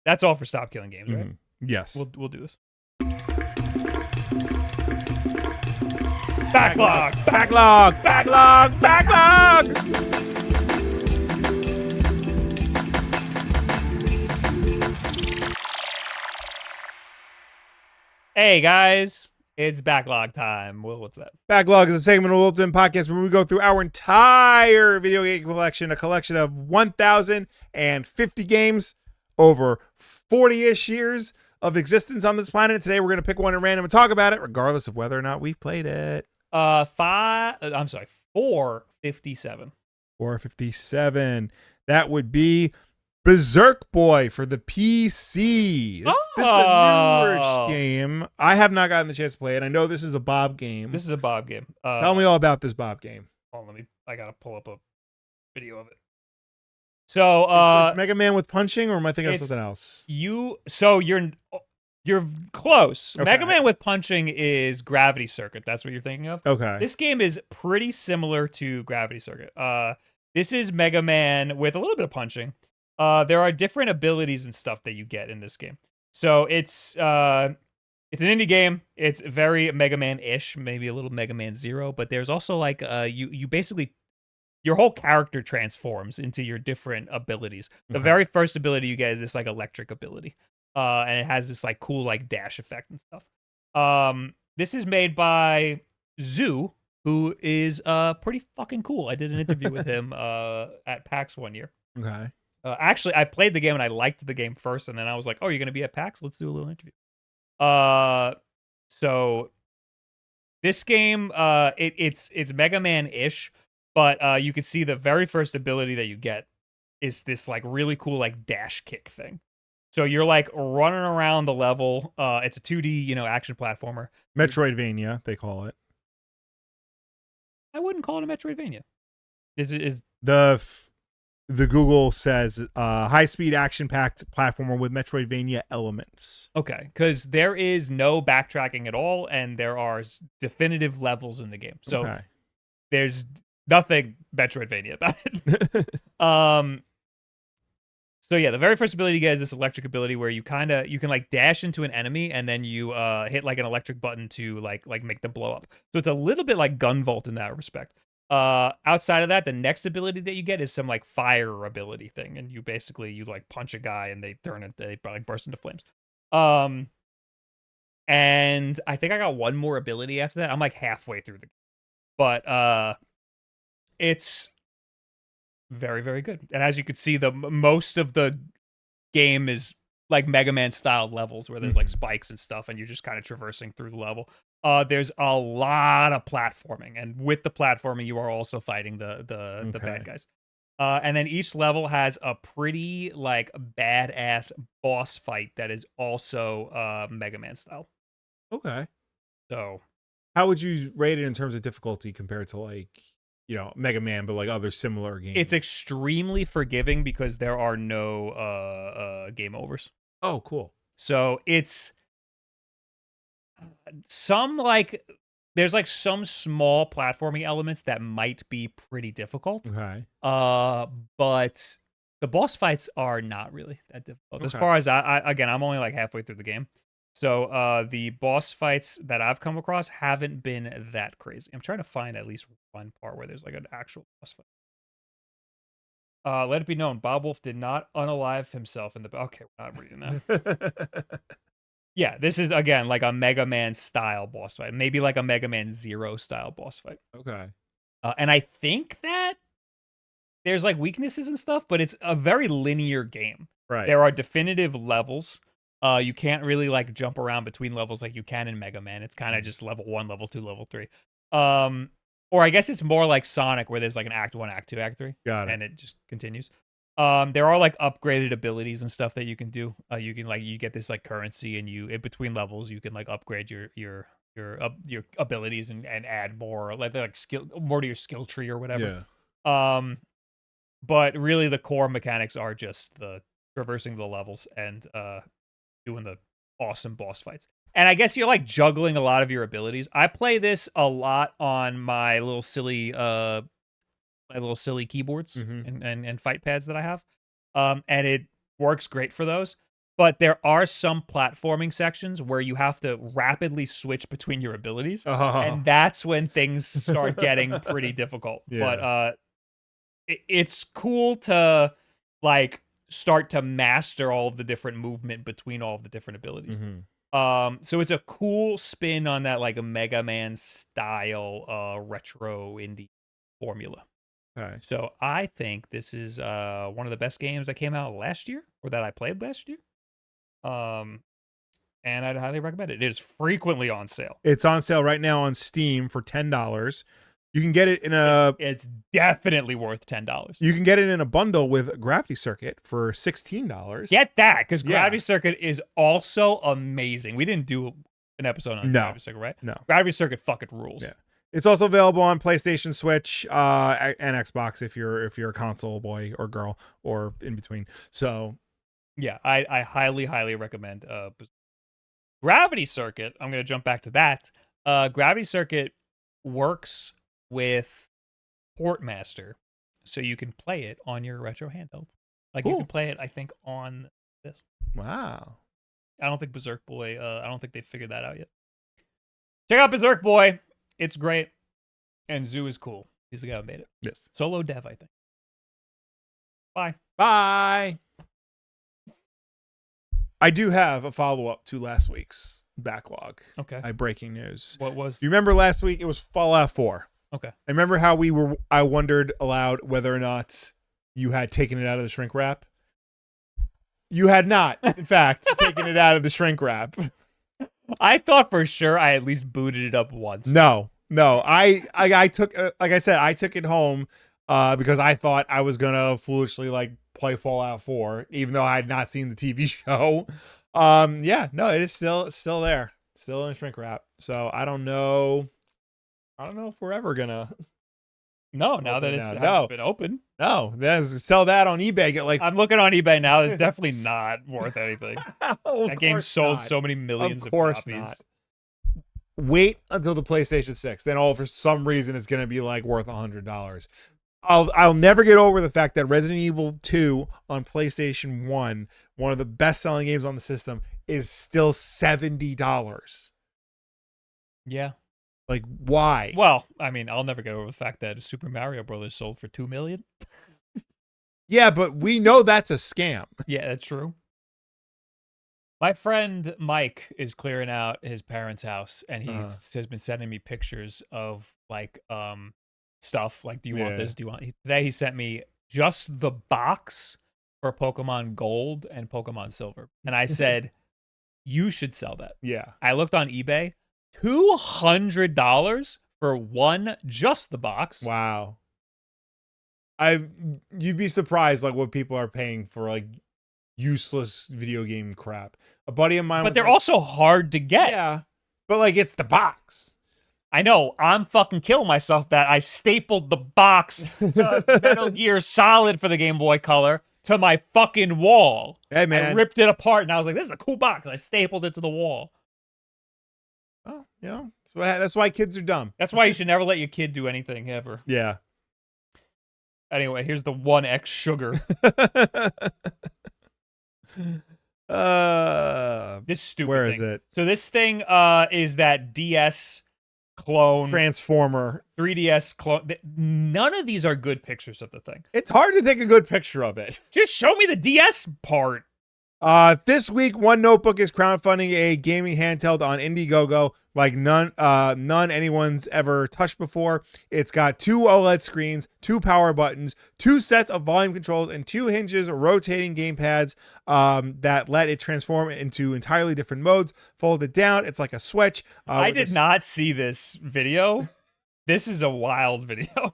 That's all for Stop Killing Games, right?
Yes.
We'll do this. Backlog.
Backlog. Backlog. Backlog.
Hey guys, it's backlog time. Will, what's that?
Backlog is a segment of WULFF DEN Podcast where we go through our entire video game collection, a collection of 1,050 games over 40-ish years of existence on this planet. Today we're going to pick one at random and talk about it, regardless of whether or not we've played it.
457.
457. That would be Berserk Boy for the PC. This is a newer game. I have not gotten the chance to play it. I know this is a Bob game.
This is a Bob game.
Tell me all about this Bob game.
Hold on, I gotta pull up a video of it. So
it's Mega Man with punching, or am I thinking of something else?
You're close. Okay. Mega Man with punching is Gravity Circuit. That's what you're thinking of.
Okay.
This game is pretty similar to Gravity Circuit. This is Mega Man with a little bit of punching. There are different abilities and stuff that you get in this game. So it's an indie game. It's very Mega Man-ish, maybe a little Mega Man Zero, but there's also like you basically your whole character transforms into your different abilities. The very first ability you get is this like electric ability. And it has this like cool like dash effect and stuff. This is made by Zoo, who is pretty fucking cool. I did an interview with him at PAX one year.
Okay.
Actually, I played the game and I liked the game first, and then I was like, "Oh, you're gonna be at PAX? Let's do a little interview." So this game, it's Mega Man-ish, but you can see the very first ability that you get is this like really cool like dash kick thing. So you're like running around the level. It's a 2D, action platformer.
Metroidvania, they call it.
I wouldn't call it a Metroidvania. Is
The Google says high-speed action-packed platformer with Metroidvania elements.
Okay, because there is no backtracking at all, and there are definitive levels in the game. So there's nothing Metroidvania about it. So yeah, the very first ability you get is this electric ability where you can like dash into an enemy and then you hit like an electric button to like make them blow up. So it's a little bit like Gunvolt in that respect. Outside of that, the next ability that you get is some like fire ability thing, and you like punch a guy and they like burst into flames. And I think I got one more ability after that. I'm like halfway through the game, but it's very, very good. And as you can see, most of the game is like Mega Man style levels where there's like spikes and stuff, and you're just kind of traversing through the level. There's a lot of platforming, and with the platforming, you are also fighting the bad guys. And then each level has a pretty like badass boss fight that is also Mega Man style.
Okay.
So,
how would you rate it in terms of difficulty compared to like Mega Man, but like other similar games?
It's extremely forgiving because there are no game overs.
Oh, cool.
So it's there's like some small platforming elements that might be pretty difficult.
Okay.
But the boss fights are not really that difficult. Okay. As far as I'm only like halfway through the game. So the boss fights that I've come across haven't been that crazy. I'm trying to find at least one part where there's like an actual boss fight. Let it be known, Bob Wolf did not unalive himself in the... Okay, we're not reading that. Yeah, this is, again, like a Mega Man style boss fight. Maybe like a Mega Man Zero style boss fight.
Okay.
And I think that there's like weaknesses and stuff, but it's a very linear game.
Right.
There are definitive levels. You can't really like jump around between levels like you can in Mega Man. It's kind of just level 1, level 2, level 3. Or I guess it's more like Sonic, where there's like an Act 1, Act 2, Act 3.
Got it.
And it just continues. There are like upgraded abilities and stuff that you can do. You can like you get this like currency, and in between levels you can like upgrade your abilities and add more like skill more to your skill tree or whatever.
Yeah.
But really the core mechanics are just the traversing the levels and doing the awesome boss fights. And I guess you're like juggling a lot of your abilities. I play this a lot on my little silly keyboards and fight pads that I have. And it works great for those. But there are some platforming sections where you have to rapidly switch between your abilities, and that's when things start getting pretty difficult.
Yeah.
But it's cool to like start to master all of the different movement between all of the different abilities. So it's a cool spin on that like a Mega Man style retro indie formula.
Okay.
So I think this is one of the best games that came out last year or that I played last year. And I'd highly recommend it. It is frequently on sale.
It's on sale right now on Steam for $10. You can get it in
it's definitely worth $10.
You can get it in a bundle with Gravity Circuit for $16.
Get that, because Gravity Circuit is also amazing. We didn't do an episode on Gravity Circuit, right?
No.
Gravity Circuit fucking rules.
Yeah. It's also available on PlayStation, Switch, and Xbox if you're a console boy or girl or in between. So
yeah, I highly, highly recommend Gravity Circuit. I'm going to jump back to that. Gravity Circuit works with Portmaster, so you can play it on your retro handheld. Like you can play it, I think, on this.
Wow.
I don't think Berserk Boy. I don't think they figured that out yet. Check out Berserk Boy. It's great, and Zoo is cool. He's the guy who made it.
Yes.
Solo dev, I think. Bye.
Bye. I do have a follow-up to last week's backlog.
Okay.
Breaking news.
What was?
You remember last week? It was Fallout 4.
Okay.
I remember how I wondered aloud whether or not you had taken it out of the shrink wrap. You had not, in fact, taken it out of the shrink wrap.
I thought for sure I at least booted it up once.
No. I took, like I said, I took it home because I thought I was gonna foolishly like play Fallout 4, even though I had not seen the TV show. It is still there, still in shrink wrap. So I don't know if we're ever gonna.
No, now that it's been open.
No, then sell that on eBay. Get like
I'm looking on eBay now. It's definitely not worth anything. That game sold so many millions of copies. Not.
Wait until the PlayStation 6. Then for some reason it's gonna be like worth $100. I'll never get over the fact that Resident Evil 2 on PlayStation 1, one of the best selling games on the system, is still $70.
Yeah.
Like, why?
Well, I mean, I'll never get over the fact that Super Mario Brothers sold for $2 million.
Yeah, but we know that's a scam.
Yeah, that's true. My friend Mike is clearing out his parents' house, and he has been sending me pictures of like stuff. Like, do you want this? Do you want? Today he sent me just the box for Pokemon Gold and Pokemon Silver, and I said, "You should sell that."
Yeah.
I looked on eBay. $200 for just the box.
Wow. You'd be surprised like what people are paying for like useless video game crap. A buddy of mine,
but they're also hard to get.
Yeah, but like it's the box.
I know. I'm fucking killing myself that I stapled the box to Metal Gear Solid for the Game Boy Color to my fucking wall.
Hey man,
I ripped it apart and I was like, "This is a cool box." And I stapled it to the wall.
Oh, that's why kids are dumb.
That's why you should never let your kid do anything ever.
Yeah.
Anyway, here's the oneX sugar. This stupid
Where
thing.
is it?
So this thing is that DS clone.
Transformer.
3DS clone. None of these are good pictures of the thing.
It's hard to take a good picture of it.
Just show me the DS part.
This week, One Notebook is crowdfunding a gaming handheld on Indiegogo like none anyone's ever touched before. It's got 2 OLED screens, 2 power buttons, 2 sets of volume controls, and 2 hinges rotating gamepads that let it transform into entirely different modes. Fold it down, it's like a Switch.
I did not see this video. This is a wild video.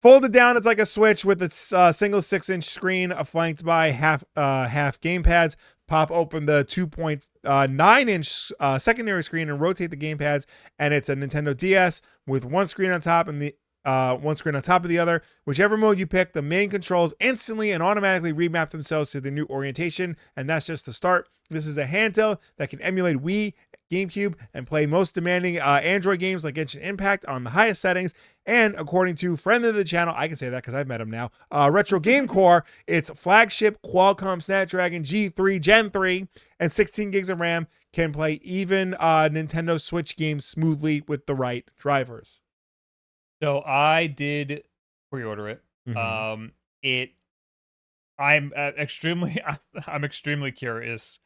Fold it down, it's like a Switch with its single 6-inch screen flanked by half gamepads. Pop open the 2.9-inch secondary screen and rotate the gamepads, and it's a Nintendo DS with one screen on top and the one screen on top of the other. Whichever mode you pick, the main controls instantly and automatically remap themselves to the new orientation, and that's just the start. This is a handheld that can emulate Wii GameCube, and play most demanding Android games like Genshin Impact on the highest settings. And according to friend of the channel, I can say that because I've met him now, Retro Game Core, its flagship Qualcomm Snapdragon G3 Gen 3 and 16 gigs of RAM can play even Nintendo Switch games smoothly with the right drivers.
So I did pre-order it.
Mhm.
I'm extremely curious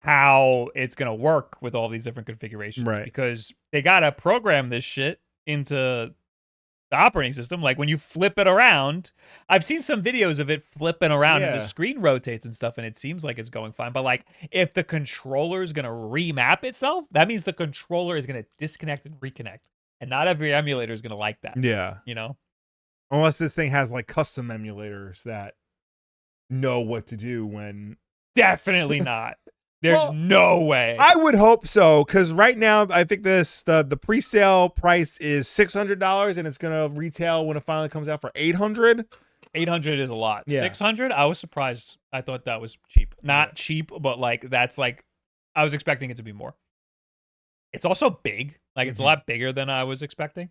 how it's gonna work with all these different configurations,
Right.
because they gotta program this shit into the operating system. Like when you flip it around, I've seen some videos of it flipping around and the
Yeah.
screen rotates and stuff, and it seems like it's going fine. But like, if the controller is gonna remap itself, that means the controller is gonna disconnect and reconnect, and not every emulator is gonna like that.
Yeah.
You know.
Unless this thing has like custom emulators that know what to do when.
Definitely not. There's
Well,
no way.
I would hope so, because right now I think the pre-sale price is $600 and it's gonna retail when it finally comes out for $800.
800 is a lot.
Yeah.
600, I was surprised. I thought that was cheap. Not cheap, but like that's like I was expecting it to be more. It's also big. Like it's a lot bigger than I was expecting.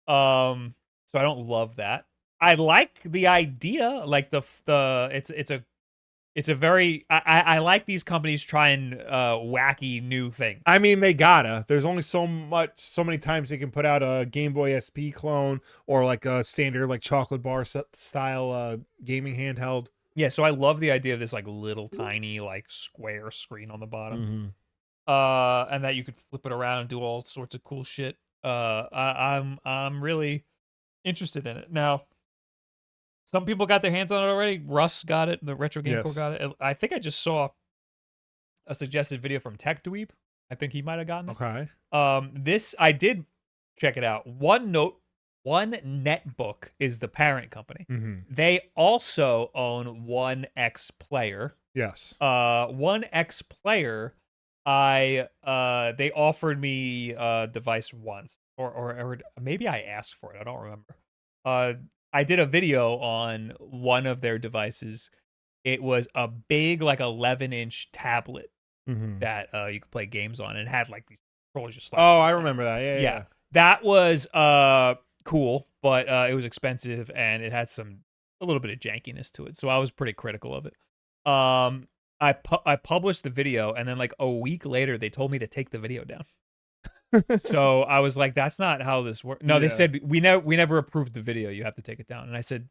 So I don't love that. I like the idea, like it's a very I like these companies trying wacky new things.
I mean, they gotta. There's only so many times they can put out a Game Boy SP clone or like a standard like chocolate bar style gaming handheld.
Yeah, so I love the idea of this like little tiny like square screen on the bottom.
Mm-hmm.
And that you could flip it around and do all sorts of cool shit. I'm really interested in it. Now, some people got their hands on it already. Russ got it. The Retro Game Core
Yes.
got it. I think I just saw a suggested video from Tech Dweeb. I think he might have gotten it.
Okay.
This I did check it out. One Netbook is the parent company.
Mm-hmm.
They also own oneX Player.
Yes.
oneX Player, they offered me a device once, or maybe I asked for it. I don't remember. I did a video on one of their devices. It was a big, like 11-inch tablet that you could play games on, and it had like these controllers just.
Oh, I remember that. Yeah.
That was cool, but it was expensive and it had a little bit of jankiness to it. So I was pretty critical of it. I published the video, and then like a week later, they told me to take the video down. So I was like, "That's not how this works." No, they said we never approved the video. You have to take it down. And I said,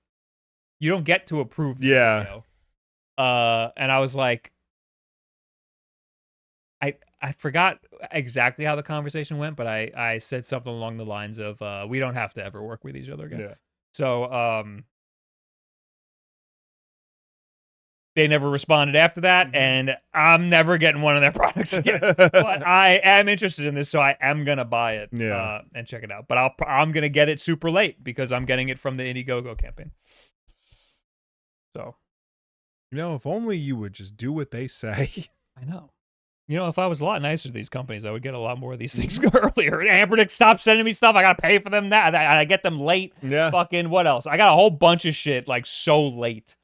"You don't get to approve the video." And I was like, I forgot exactly how the conversation went, but I said something along the lines of, "We don't have to ever work with each other again."
Yeah.
So they never responded after that, and I'm never getting one of their products again. But I am interested in this, so I am gonna buy it and check it out. But I'm gonna get it super late because I'm getting it from the Indiegogo campaign. So,
if only you would just do what they say.
I know. If I was a lot nicer to these companies, I would get a lot more of these things earlier. Ambernick stopped sending me stuff. I gotta pay for them now. I get them late.
Yeah.
Fucking what else? I got a whole bunch of shit like so late.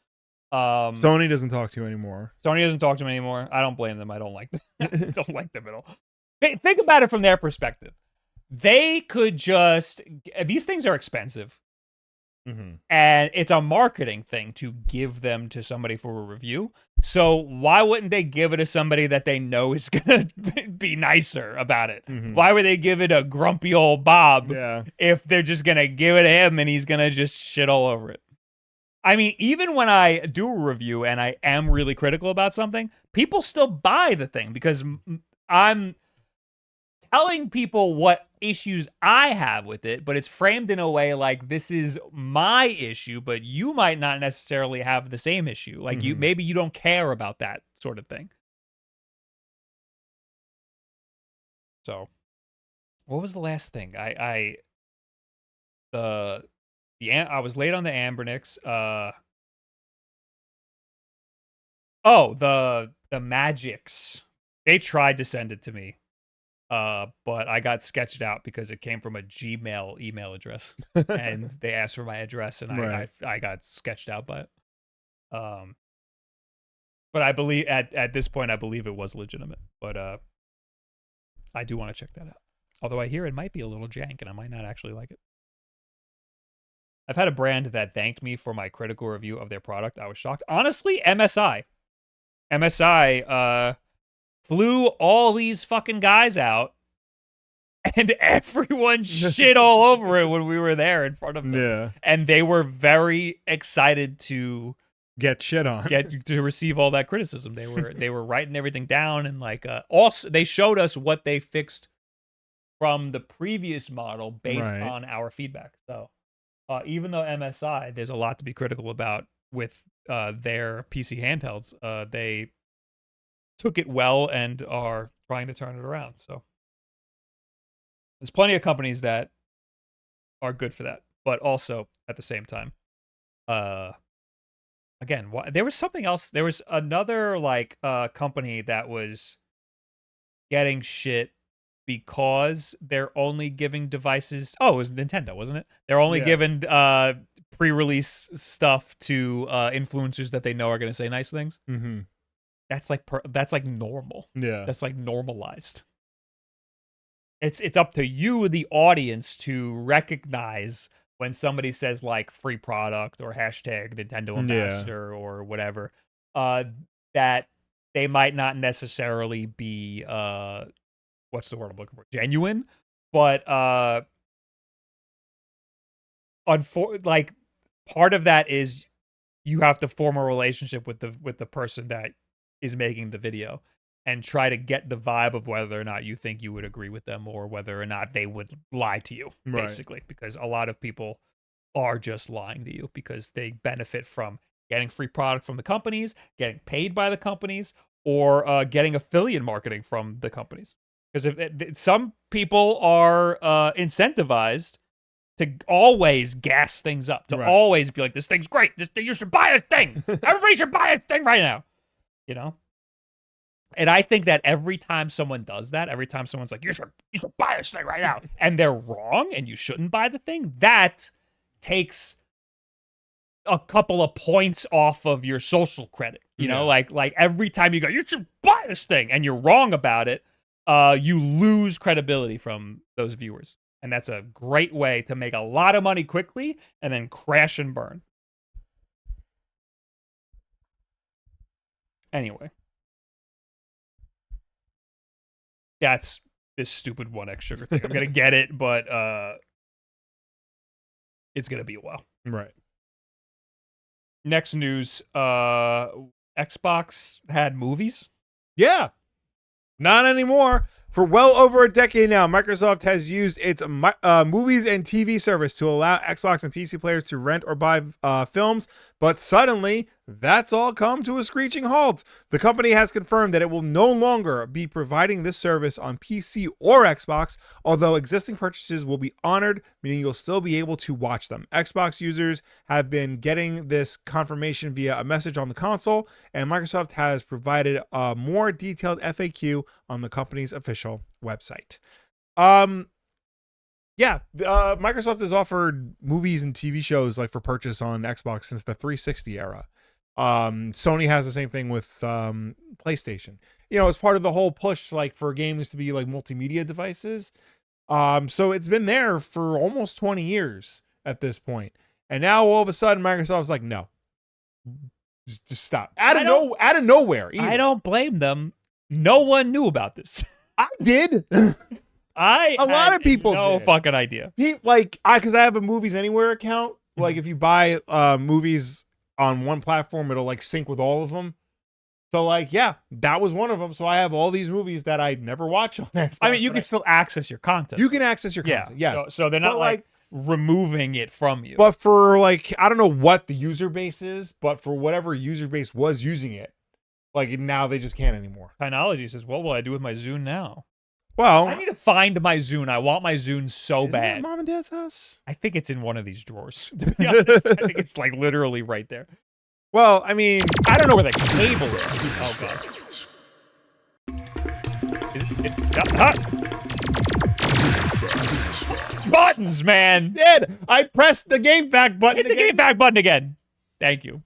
Sony doesn't talk to you anymore.
Sony doesn't talk to me anymore. I don't blame them. I don't like them. I don't like them at all. Think about it from their perspective. They could just... These things are expensive. And it's a marketing thing to give them to somebody for a review. So why wouldn't they give it to somebody that they know is going to be nicer about it? Why would they give it a grumpy old Bob if they're just going to give it to him and he's going to just shit all over it? I mean, even when I do a review and I am really critical about something, people still buy the thing because I'm telling people what issues I have with it, but it's framed in a way like this is my issue, but you might not necessarily have the same issue. Like maybe you don't care about that sort of thing. So, what was the last thing? I was late on the Ambernicks. The Magics. They tried to send it to me. But I got sketched out because it came from a Gmail email address, and they asked for my address, and I got sketched out by it. But I believe at this point, I believe it was legitimate. But I do want to check that out. Although I hear it might be a little jank and I might not actually like it. I've had a brand that thanked me for my critical review of their product. I was shocked. Honestly, MSI. MSI flew all these fucking guys out, and everyone shit all over it when we were there in front of them.
Yeah.
And they were very excited to
get shit on.
To receive all that criticism. They were writing everything down, and like also they showed us what they fixed from the previous model based on our feedback. So even though MSI, there's a lot to be critical about with their PC handhelds, they took it well and are trying to turn it around. So there's plenty of companies that are good for that, but also at the same time, again, there was something else. There was another like company that was getting shit because they're only giving devices. Oh, it was Nintendo, wasn't it? They're only giving pre-release stuff to influencers that they know are going to say nice things.
Mm-hmm.
That's like normal.
Yeah,
that's like normalized. It's up to you, the audience, to recognize when somebody says like free product or hashtag Nintendo ambassador or whatever, that they might not necessarily be what's the word I'm looking for? Genuine, but like part of that is you have to form a relationship with the person that is making the video and try to get the vibe of whether or not you think you would agree with them or whether or not they would lie to you, basically, because a lot of people are just lying to you because they benefit from getting free product from the companies, getting paid by the companies, or getting affiliate marketing from the companies. Because if some people are incentivized to always gas things up, to always be like, this thing's great. You should buy this thing. Everybody should buy this thing right now. You know? And I think that every time someone does that, every time someone's like, you should buy this thing right now, and they're wrong and you shouldn't buy the thing, that takes a couple of points off of your social credit. You know, like every time you go, you should buy this thing, and you're wrong about it, you lose credibility from those viewers. And that's a great way to make a lot of money quickly and then crash and burn. Anyway. That's this stupid oneX sugar thing. I'm going to get it, but it's going to be a while.
Right.
Next news, Xbox had movies.
Yeah. Not anymore. For well over a decade now, Microsoft has used its movies and TV service to allow Xbox and PC players to rent or buy films, but suddenly, that's all come to a screeching halt. The company has confirmed that it will no longer be providing this service on PC or Xbox, although existing purchases will be honored, meaning you'll still be able to watch them. Xbox users have been getting this confirmation via a message on the console, and Microsoft has provided a more detailed FAQ on the company's official website. Microsoft has offered movies and TV shows like for purchase on Xbox since the 360 era. Sony has the same thing with PlayStation. You know, as part of the whole push like for games to be like multimedia devices. So it's been there for almost 20 years at this point. And now all of a sudden Microsoft's like, no. Just stop. Out of nowhere. Either.
I don't blame them. No one knew about this.
I did. A lot of people
no
did.
Fucking idea.
Because I have a Movies Anywhere account. Like if you buy movies on one platform, it'll like sync with all of them. So like, yeah, that was one of them. So I have all these movies that I never watch on Xbox.
I mean, you can still access your content.
You can access your content. Yes.
So they're not like removing it from you.
But for like, I don't know what the user base is, but for whatever user base was using it, like now they just can't anymore.
Synology says, what will I do with my Zune now?
Well,
I need to find my Zune. I want my Zune so bad.
Is it at Mom and Dad's house?
I think it's in one of these drawers. To be honest, I think it's like literally right there.
Well, I mean,
I don't know where the cable is. Oh god. Buttons, man.
I pressed the game back button.
Hit the game back button again. Thank you.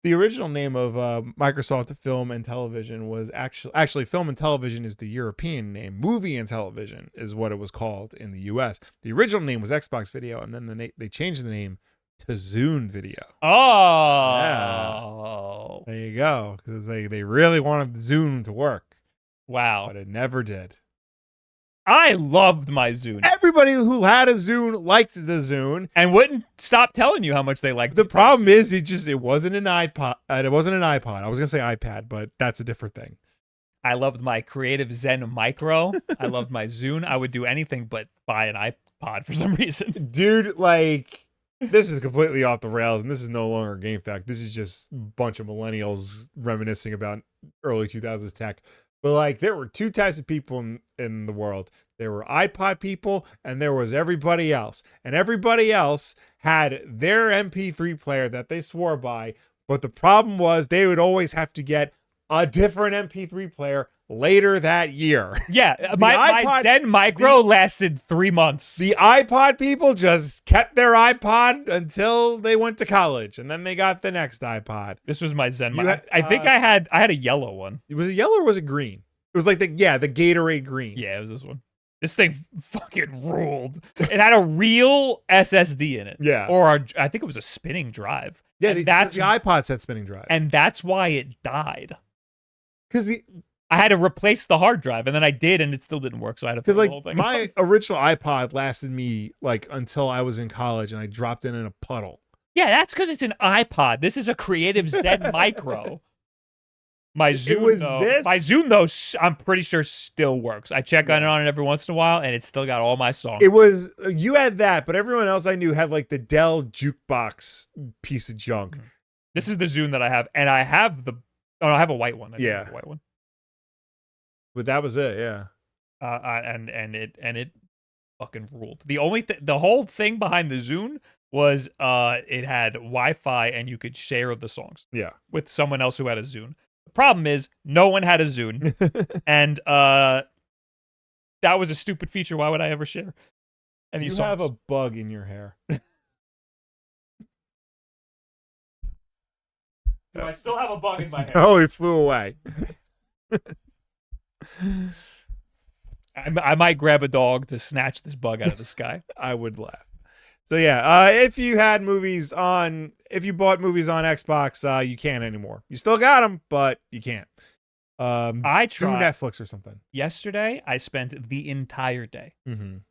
The original name of Microsoft Film and Television was actually Film and Television is the European name. Movie and Television is what it was called in the US. The original name was Xbox Video, and then they changed the name to Zune Video.
Oh.
Yeah. There you go. Because they really wanted Zune to work.
Wow.
But it never did.
I loved my Zune.
Everybody who had a Zune liked the Zune
and wouldn't stop telling you how much they liked
the
it.
problem is it wasn't an iPod. It wasn't an iPod. I was gonna say iPad, but that's a different thing.
I loved my Creative Zen Micro. I loved my Zune. I would do anything but buy an iPod for some reason.
Dude, like, this is completely off the rails, and this is no longer Game Fact. This is just a bunch of millennials reminiscing about early 2000s tech. But like, there were two types of people in the world. There were iPod people, and there was everybody else. And everybody else had their MP3 player that they swore by. But the problem was they would always have to get a different MP3 player later that year.
Yeah, my Zen Micro lasted 3 months.
The iPod people just kept their iPod until they went to college, and then they got the next iPod.
This was my Zen Micro. I think I had a yellow one.
Was it yellow or was it green? It was like the Gatorade green.
Yeah, it was this one. This thing fucking ruled. It had a real SSD in it.
Yeah.
Or I think it was a spinning drive.
Yeah,
and
that's the iPod had spinning drives.
And that's why it died.
Because
I had to replace the hard drive, and then I did, and it still didn't work. So I had to put the whole thing.
My original iPod lasted me like until I was in college, and I dropped it in a puddle.
Yeah, that's because it's an iPod. This is a Creative Zen Micro. My Zune, though, I'm pretty sure still works. I check on it every once in a while, and it's still got all my songs.
You had that, but everyone else I knew had like the Dell jukebox piece of junk.
This is the Zune that I have, and I have I have a white one. I have a white one.
But that was it, yeah.
And it fucking ruled. The whole thing behind the Zune was it had Wi-Fi, and you could share the songs.
Yeah.
With someone else who had a Zune. The problem is no one had a Zune, and that was a stupid feature. Why would I ever share any songs?
You have a bug in your hair.
Do I still have a bug in my hair?
Oh, he flew away.
I might grab a dog to snatch this bug out of the sky.
I would laugh. So yeah, if you bought movies on Xbox, you can't anymore. You still got them, but you can't.
I tried
through Netflix or something.
Yesterday, I spent the entire day,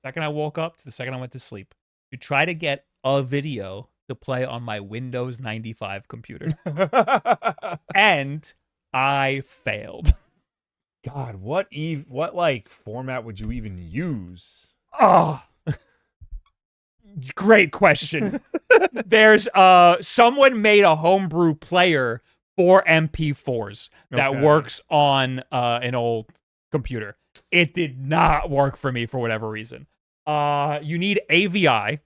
second I woke up to the second I went to sleep, to try to get a video to play on my Windows 95 computer. And I failed.
God, what like format would you even use?
Oh, great question. There's someone made a homebrew player for MP4s that works on an old computer. It did not work for me for whatever reason. You need AVI.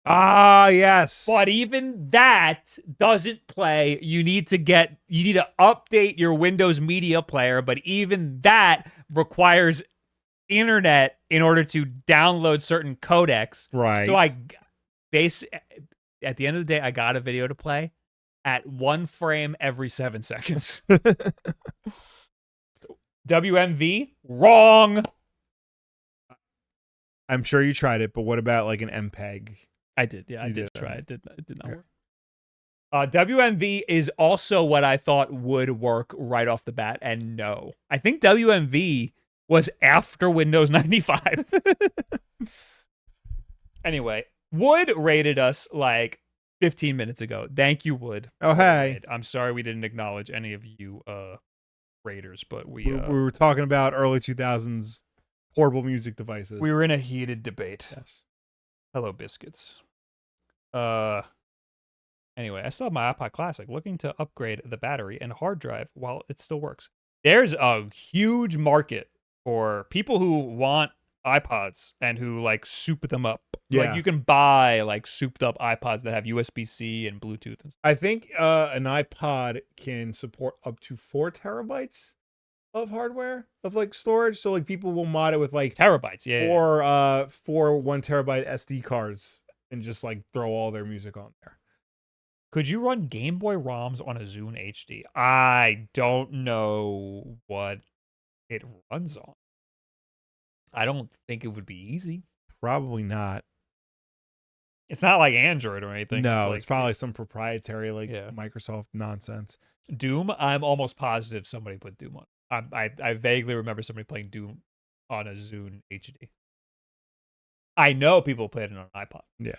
Ah, yes.
But even that doesn't play. You need to update your Windows Media Player, but even that requires internet in order to download certain codecs.
Right.
So at the end of the day, I got a video to play at 1 frame every 7 seconds. WMV? Wrong.
I'm sure you tried it, but what about like an MPEG?
I did. Yeah, I did try. It did not work. WMV is also what I thought would work right off the bat, and no. I think WMV was after Windows 95. Anyway, Wood rated us like 15 minutes ago. Thank you, Wood.
Oh, hey.
I'm sorry we didn't acknowledge any of you raters, but we
were talking about early 2000s portable music devices.
We were in a heated debate.
Yes.
Hello, biscuits. Anyway, I still have my iPod Classic, looking to upgrade the battery and hard drive while it still works. There's a huge market for people who want iPods and who like soup them up.
Yeah.
Like you can buy like souped up iPods that have USB-C and Bluetooth and stuff.
I think an iPod can support up to 4 terabytes of hardware of like storage. So like people will mod it with like
terabytes, yeah.
Or 4 1 terabyte SD cards and just like throw all their music on there.
Could you run Game Boy ROMs on a Zune HD? I don't know what it runs on. I don't think it would be easy.
Probably not.
It's not like Android or anything.
No,
it's
it's probably some proprietary
Yeah.
Microsoft nonsense.
Doom. I'm almost positive somebody put Doom on. I vaguely remember somebody playing Doom on a Zune HD. I know people played it on an iPod.
Yeah.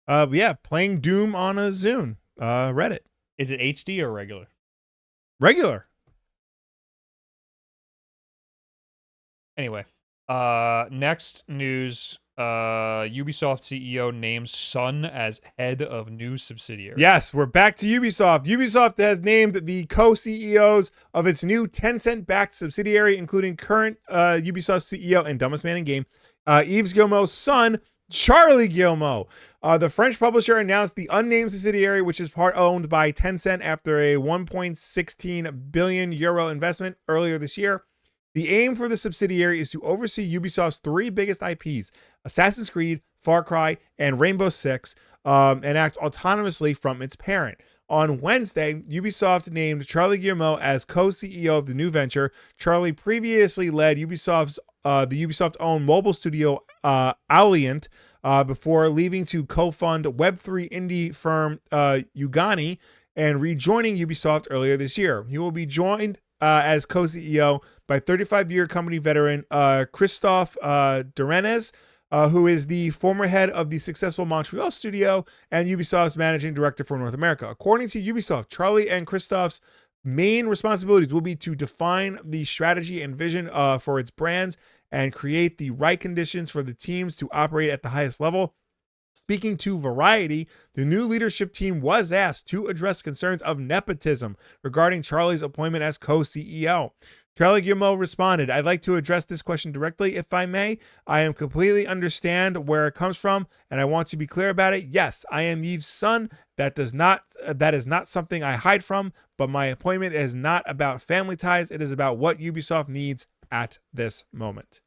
Yeah, playing Doom on a Zune. Reddit.
Is it HD or regular?
Regular.
Anyway, next news. Ubisoft CEO names son as head of new subsidiary.
Yes, we're back to Ubisoft. Ubisoft has named the co-CEOs of its new Tencent-backed subsidiary, including current Ubisoft CEO and dumbest man in game, Yves Guillemot's son, Charlie Guillemot. The French publisher announced the unnamed subsidiary, which is part owned by Tencent after a 1.16 billion euro investment earlier this year. The aim for the subsidiary is to oversee Ubisoft's three biggest IPs, Assassin's Creed, Far Cry, and Rainbow Six, and act autonomously from its parent. On Wednesday, Ubisoft named Charlie Guillemot as co-CEO of the new venture. Charlie previously led the Ubisoft-owned mobile studio Alliant before leaving to co-fund Web3 indie firm Ugani and rejoining Ubisoft earlier this year. He will be joined as co-CEO by 35-year company veteran Christophe Durenes, who is the former head of the successful Montreal studio and Ubisoft's managing director for North America. According to Ubisoft, Charlie and Christophe's main responsibilities will be to define the strategy and vision for its brands and create the right conditions for the teams to operate at the highest level. Speaking to Variety, the new leadership team was asked to address concerns of nepotism regarding Charlie's appointment as co-CEO. Charlie Guillemot responded, "I'd like to address this question directly, if I may. I am completely understand where it comes from, and I want to be clear about it. Yes, I am Yves' son. That is not something I hide from, but my appointment is not about family ties. It is about what Ubisoft needs at this moment."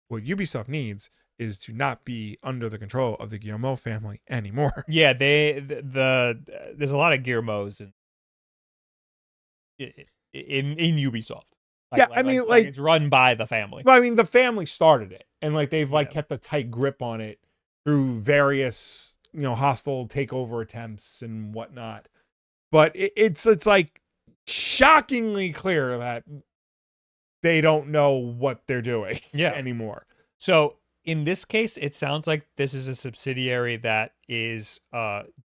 What Ubisoft needs is to not be under the control of the Guillemot family anymore.
Yeah, there's a lot of Guillemots in Ubisoft. It's run by the family.
Well, I mean, the family started it, and they've kept a tight grip on it through various hostile takeover attempts and whatnot. But it's shockingly clear that they don't know what they're doing anymore.
So in this case, it sounds like this is a subsidiary that is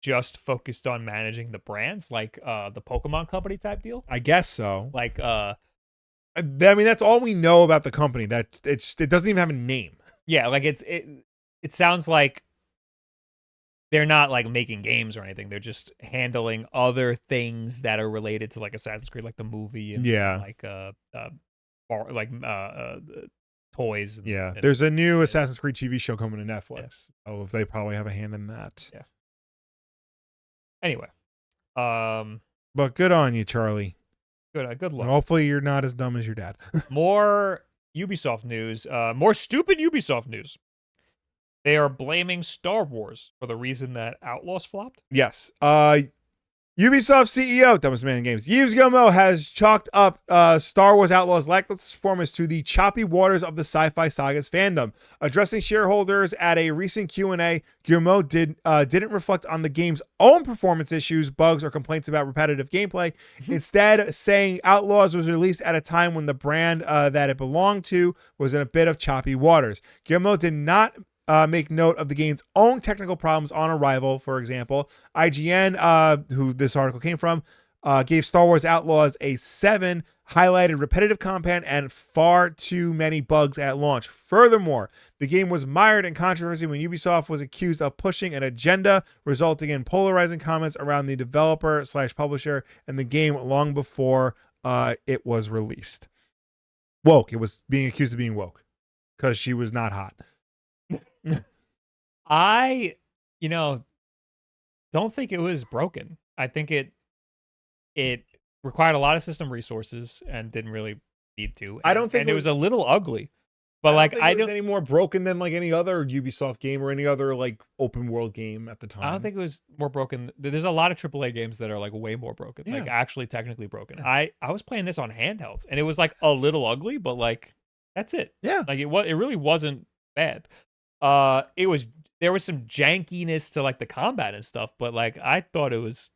just focused on managing the brands, like the Pokemon company type deal.
I guess so.
I
mean, that's all we know about the company. It doesn't even have a name.
Yeah, it sounds like they're not making games or anything. They're just handling other things that are related to Assassin's Creed, like the movie and toys. And
There's a new Assassin's Creed TV show coming to Netflix. Yeah. Oh, they probably have a hand in that.
Yeah. Anyway,
but good on you, Charlie.
Good luck.
Hopefully you're not as dumb as your dad.
More Ubisoft news. More stupid Ubisoft news. They are blaming Star Wars for the reason that Outlaws flopped.
Yes. Ubisoft CEO, dumbest man in games, Yves Guillemot has chalked up Star Wars Outlaws' lackluster performance to the choppy waters of the sci-fi saga's fandom. Addressing shareholders at a recent Q&A, Guillemot didn't reflect on the game's own performance issues, bugs, or complaints about repetitive gameplay. Instead, saying Outlaws was released at a time when the brand that it belonged to was in a bit of choppy waters. Guillemot did not make note of the game's own technical problems on arrival. For example, IGN, who this article came from, gave Star Wars Outlaws a 7, highlighted repetitive content and far too many bugs at launch. Furthermore, the game was mired in controversy when Ubisoft was accused of pushing an agenda, resulting in polarizing comments around the developer/publisher and the game long before it was released. Woke. It was being accused of being woke because she was not hot.
I don't think it was broken. I think it required a lot of system resources and didn't really need to.
I don't think
it was a little ugly. But like,
think
I
it was
don't.
any more broken than like any other Ubisoft game or any other like open world game at the time.
I don't think it was more broken. There's a lot of AAA games that are like way more broken, like
Yeah.
actually technically broken.
Yeah.
I was playing this on handhelds, and it was like a little ugly, but like that's it.
Yeah.
Like it really wasn't bad. There was some jankiness to like the combat and stuff, but like I thought it was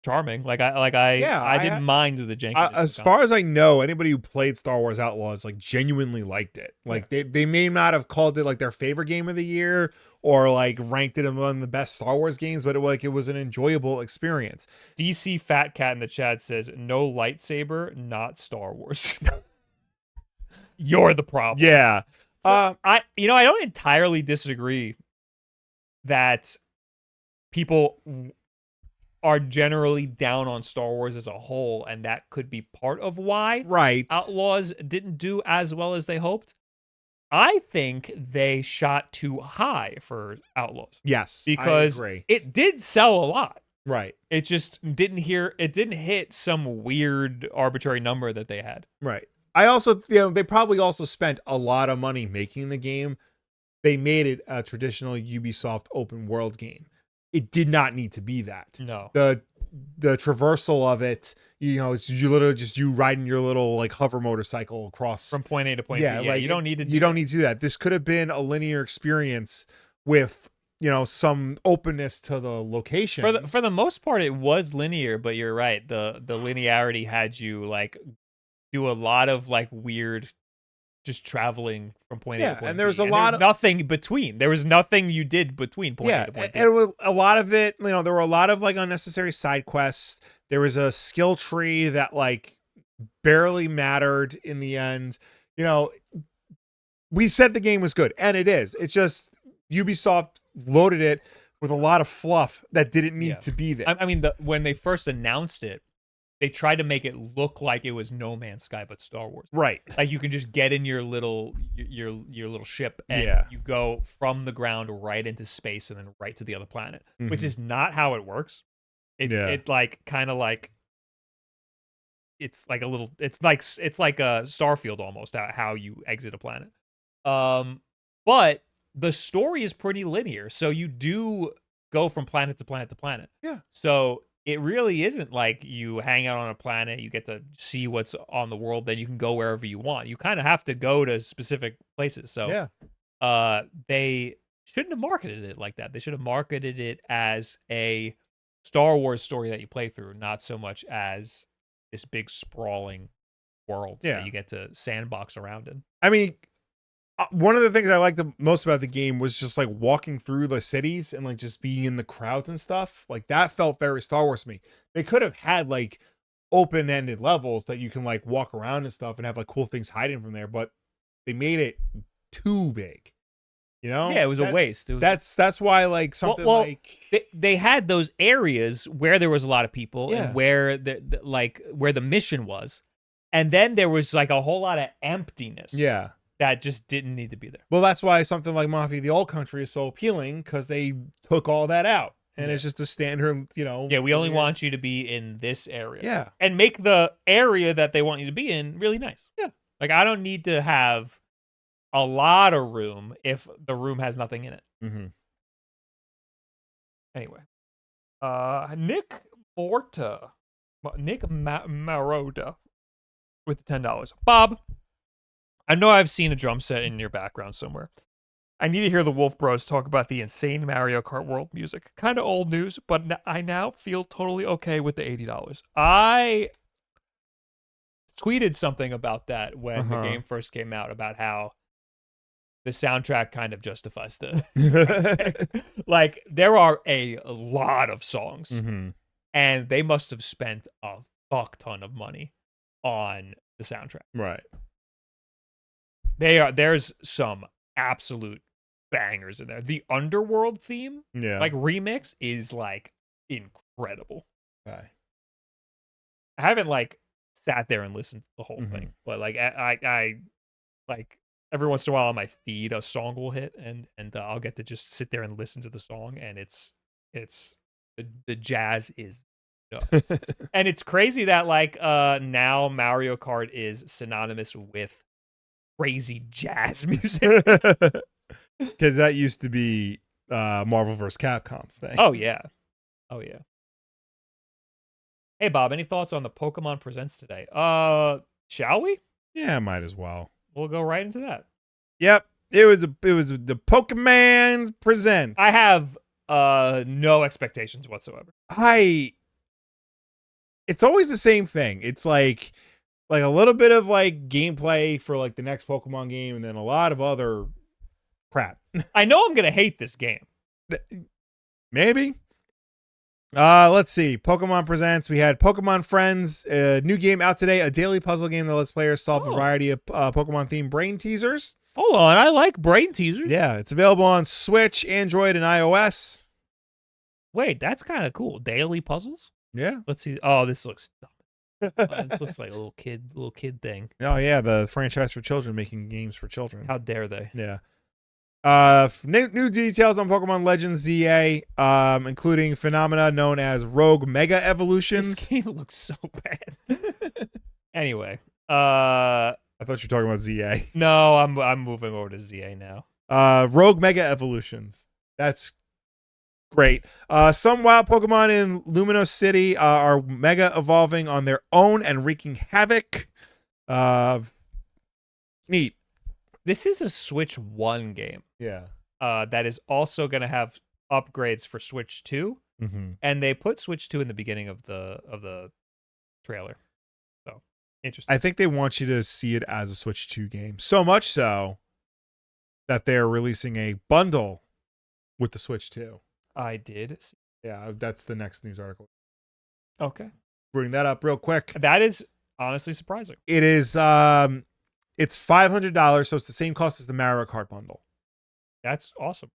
charming. I didn't mind the jankiness.
As far as I know, anybody who played Star Wars Outlaws like genuinely liked it. Like they may not have called it like their favorite game of the year or like ranked it among the best Star Wars games, but it was an enjoyable experience.
DC Fat Cat in the chat says no lightsaber, not Star Wars. You're the problem.
Yeah.
I don't entirely disagree that people are generally down on Star Wars as a whole, and that could be part of why Outlaws didn't do as well as they hoped. I think they shot too high for Outlaws.
Yes,
because
I agree.
It did sell a lot.
Right.
It just didn't hit some weird arbitrary number that they had.
Right. I also, they probably also spent a lot of money making the game. They made it a traditional Ubisoft open world game. It did not need to be that.
No.
The traversal of it, it's you literally just you riding your little like hover motorcycle across
from point A to point B. Yeah, like you don't need to
do that. This could have been a linear experience with some openness to the location.
For the most part, it was linear, but you're right. The linearity had you like do a lot of like weird just traveling from point A to point
and there was
B.
a lot
of nothing between. There was nothing you did between point A to point B.
And it was a lot of it, there were a lot of like unnecessary side quests. There was a skill tree that like barely mattered in the end. We said the game was good, and it is. It's just Ubisoft loaded it with a lot of fluff that didn't need to be there.
I mean, when they first announced it, they tried to make it look like it was No Man's Sky but Star Wars.
Right.
Like you can just get in your little ship and you go from the ground right into space and then right to the other planet, which is not how it works. It like kind of like it's like a Starfield almost how you exit a planet. But the story is pretty linear, so you do go from planet to planet to planet.
Yeah.
So it really isn't like you hang out on a planet, you get to see what's on the world, then you can go wherever you want. You kind of have to go to specific places. So they shouldn't have marketed it like that. They should have marketed it as a Star Wars story that you play through, not so much as this big sprawling world that you get to sandbox around in.
I mean, one of the things I liked the most about the game was just like walking through the cities and like just being in the crowds and stuff. Like that felt very Star Wars to me. They could have had like open-ended levels that you can like walk around and stuff and have like cool things hiding from there, but they made it too big.
Yeah, it was a waste.
That's why like something like
they had those areas where there was a lot of people and where where the mission was, and then there was like a whole lot of emptiness.
Yeah.
That just didn't need to be there.
Well, that's why something like Mafia the Old Country is so appealing, because they took all that out. And it's just a standard,
Yeah, we only want you to be in this area.
Yeah.
And make the area that they want you to be in really nice.
Yeah.
Like, I don't need to have a lot of room if the room has nothing in it.
Mm-hmm.
Anyway. Nick Maroda with the $10. Bob, I know I've seen a drum set in your background somewhere. I need to hear the Wolf Bros talk about the insane Mario Kart World music. Kind of old news, but I now feel totally okay with the $80. I tweeted something about that when the game first came out, about how the soundtrack kind of justifies the like, there are a lot of songs, and they must have spent a fuck ton of money on the soundtrack.
Right.
There's some absolute bangers in there. The Underworld theme, like remix, is like incredible.
Okay.
I haven't like sat there and listened to the whole thing, but like I like every once in a while on my feed a song will hit, and I'll get to just sit there and listen to the song, and it's the jazz is nuts. And it's crazy that like now Mario Kart is synonymous with crazy jazz music.
Because that used to be Marvel vs. Capcom's thing.
Oh yeah. Hey Bob, any thoughts on the Pokemon Presents today? Shall we?
Yeah, might as well.
We'll go right into that.
Yep. It was the Pokemon Presents.
I have no expectations whatsoever.
It's always the same thing. It's like a little bit of like gameplay for like the next Pokemon game, and then a lot of other crap.
I know I'm gonna hate this game.
Maybe. Let's see. Pokemon Presents. We had Pokemon Friends, a new game out today, a daily puzzle game that lets players solve a variety of Pokemon themed brain teasers.
Hold on, I like brain teasers.
Yeah, it's available on Switch, Android, and iOS.
Wait, that's kind of cool. Daily puzzles?
Yeah.
Let's see. Oh, this looks dumb. This looks like a little kid thing.
Oh yeah, the franchise for children making games for children.
How dare they?
Yeah. New details on Pokemon Legends ZA, including phenomena known as Rogue Mega Evolutions.
This game looks so bad. Anyway, I
thought you were talking about ZA.
No, I'm moving over to ZA now.
Rogue Mega Evolutions. That's great. Some wild Pokemon in Luminos City are mega evolving on their own and wreaking havoc. Neat.
This is a Switch 1 game.
Yeah.
That is also going to have upgrades for Switch 2.
Mm-hmm.
And they put Switch 2 in the beginning of the trailer. So, interesting.
I think they want you to see it as a Switch 2 game. So much so that they're releasing a bundle with the Switch 2.
I did.
Yeah, that's the next news article.
Okay.
Bring that up real quick.
That is honestly surprising.
It is it's $500, so it's the same cost as the Mario Kart bundle.
That's awesome.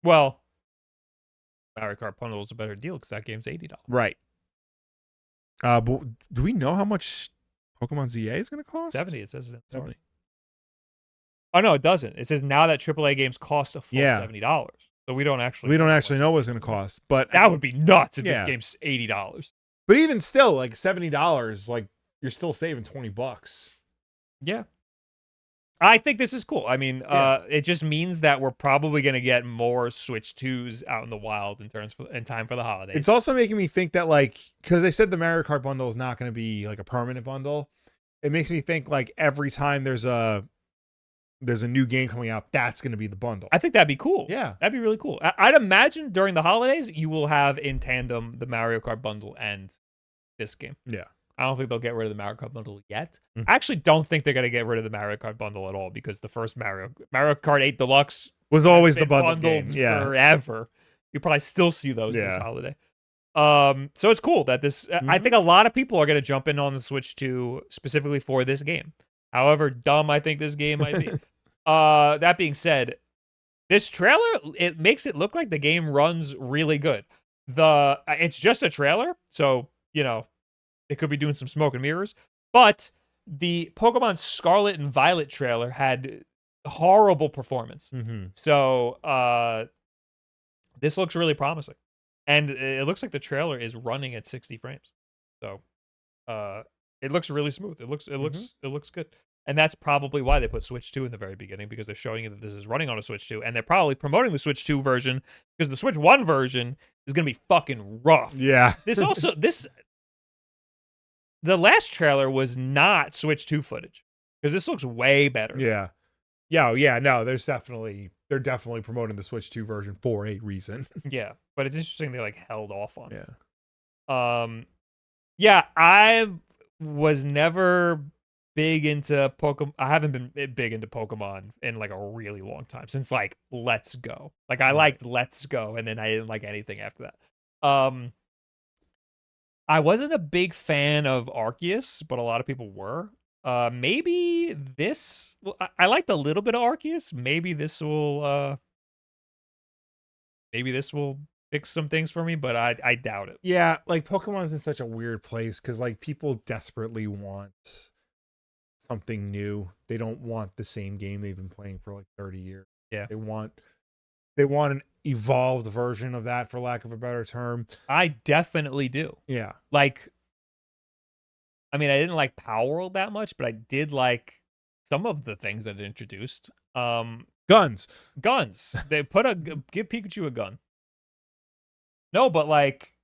Well, Mario Kart bundle is a better deal because that game's $80.
Right. But do we know how much Pokemon ZA is going to cost?
70, it says it.
70.
Oh no, it doesn't. It says now that AAA games cost a full $70. So we don't actually
know what it's going to cost. But
that would be nuts if this game's $80.
But even still, like $70, like you're still saving $20.
Yeah. I think this is cool. I mean, it just means that we're probably going to get more Switch 2s out in the wild in time for the holidays.
It's also making me think that, like, because they said the Mario Kart bundle is not going to be like a permanent bundle. It makes me think like every time there's a new game coming out, that's going to be the bundle.
I think that'd be cool.
Yeah,
that'd be really cool. I'd imagine during the holidays you will have in tandem the Mario Kart bundle and this game.
Yeah.
I don't think they'll get rid of the Mario Kart bundle yet. I actually don't think they're going to get rid of the Mario Kart bundle at all because the first Mario Kart 8 Deluxe
was always the bundle game. Yeah.
Forever. You probably still see those this holiday. So it's cool that this I think a lot of people are going to jump in on the Switch 2 specifically for this game. However dumb I think this game might be. That being said, this trailer, it makes it look like the game runs really good. It's just a trailer, so, you know, it could be doing some smoke and mirrors, but the Pokemon Scarlet and Violet trailer had horrible performance. So this looks really promising, and it looks like the trailer is running at 60 frames. So it looks really smooth. It looks good, and that's probably why they put Switch 2 in the very beginning, because they're showing you that this is running on a Switch 2, and they're probably promoting the Switch 2 version because the Switch 1 version is gonna be fucking rough.
Yeah.
The last trailer was not Switch 2 footage, because this looks way better.
Yeah. No, they're definitely promoting the Switch 2 version for a reason.
Yeah, but it's interesting they like held off on it.
Yeah.
Yeah, I was never big into Pokemon. I haven't been big into Pokemon in like a really long time, since like Let's Go. Like I liked Let's Go, and then I didn't like anything after that. I wasn't a big fan of Arceus, but a lot of people were. Maybe this. Well, I liked a little bit of Arceus. Maybe this will fix some things for me, but I doubt it.
Yeah, like Pokemon's in such a weird place because like people desperately want something new. They don't want the same game they've been playing for like 30 years.
Yeah,
they want an evolved version of that, for lack of a better term.
I definitely do.
Yeah.
Like, I mean, I didn't like Power World that much, but I did like some of the things that it introduced.
Guns.
Guns. They give Pikachu a gun. No, but like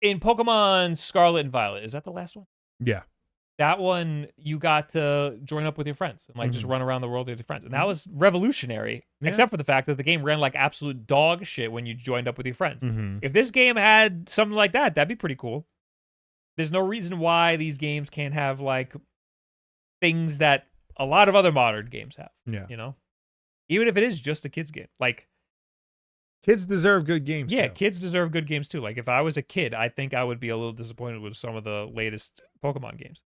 in Pokemon Scarlet and Violet, is that the last one?
Yeah.
That one, you got to join up with your friends and like just run around the world with your friends. And that was revolutionary, except for the fact that the game ran like absolute dog shit when you joined up with your friends. If this game had something like that, that'd be pretty cool. There's no reason why these games can't have like things that a lot of other modern games have.
Yeah.
You know? Even if it is just a kid's game. Like,
kids deserve good games.
Yeah,
too.
kids deserve good games too. Like, if I was a kid, I think I would be a little disappointed with some of the latest Pokemon games.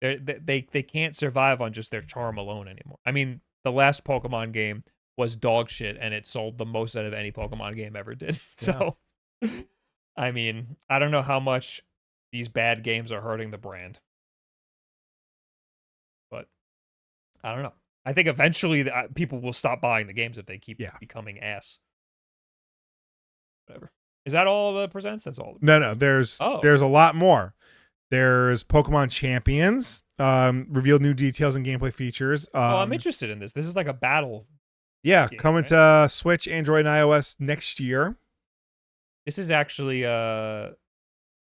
They can't survive on just their charm alone anymore. I mean, the last Pokemon game was dog shit, and it sold the most out of any Pokemon game ever did. So, I mean, I don't know how much these bad games are hurting the brand, but I don't know. I think eventually people will stop buying the games if they keep becoming ass. Whatever. Is that all the presents? That's all.
No. There's a lot more. There's Pokemon Champions. Revealed new details and gameplay features.
I'm interested in this. This is like a battle.
Yeah,
game,
coming
right?
to Switch, Android, and iOS next year.
This is actually an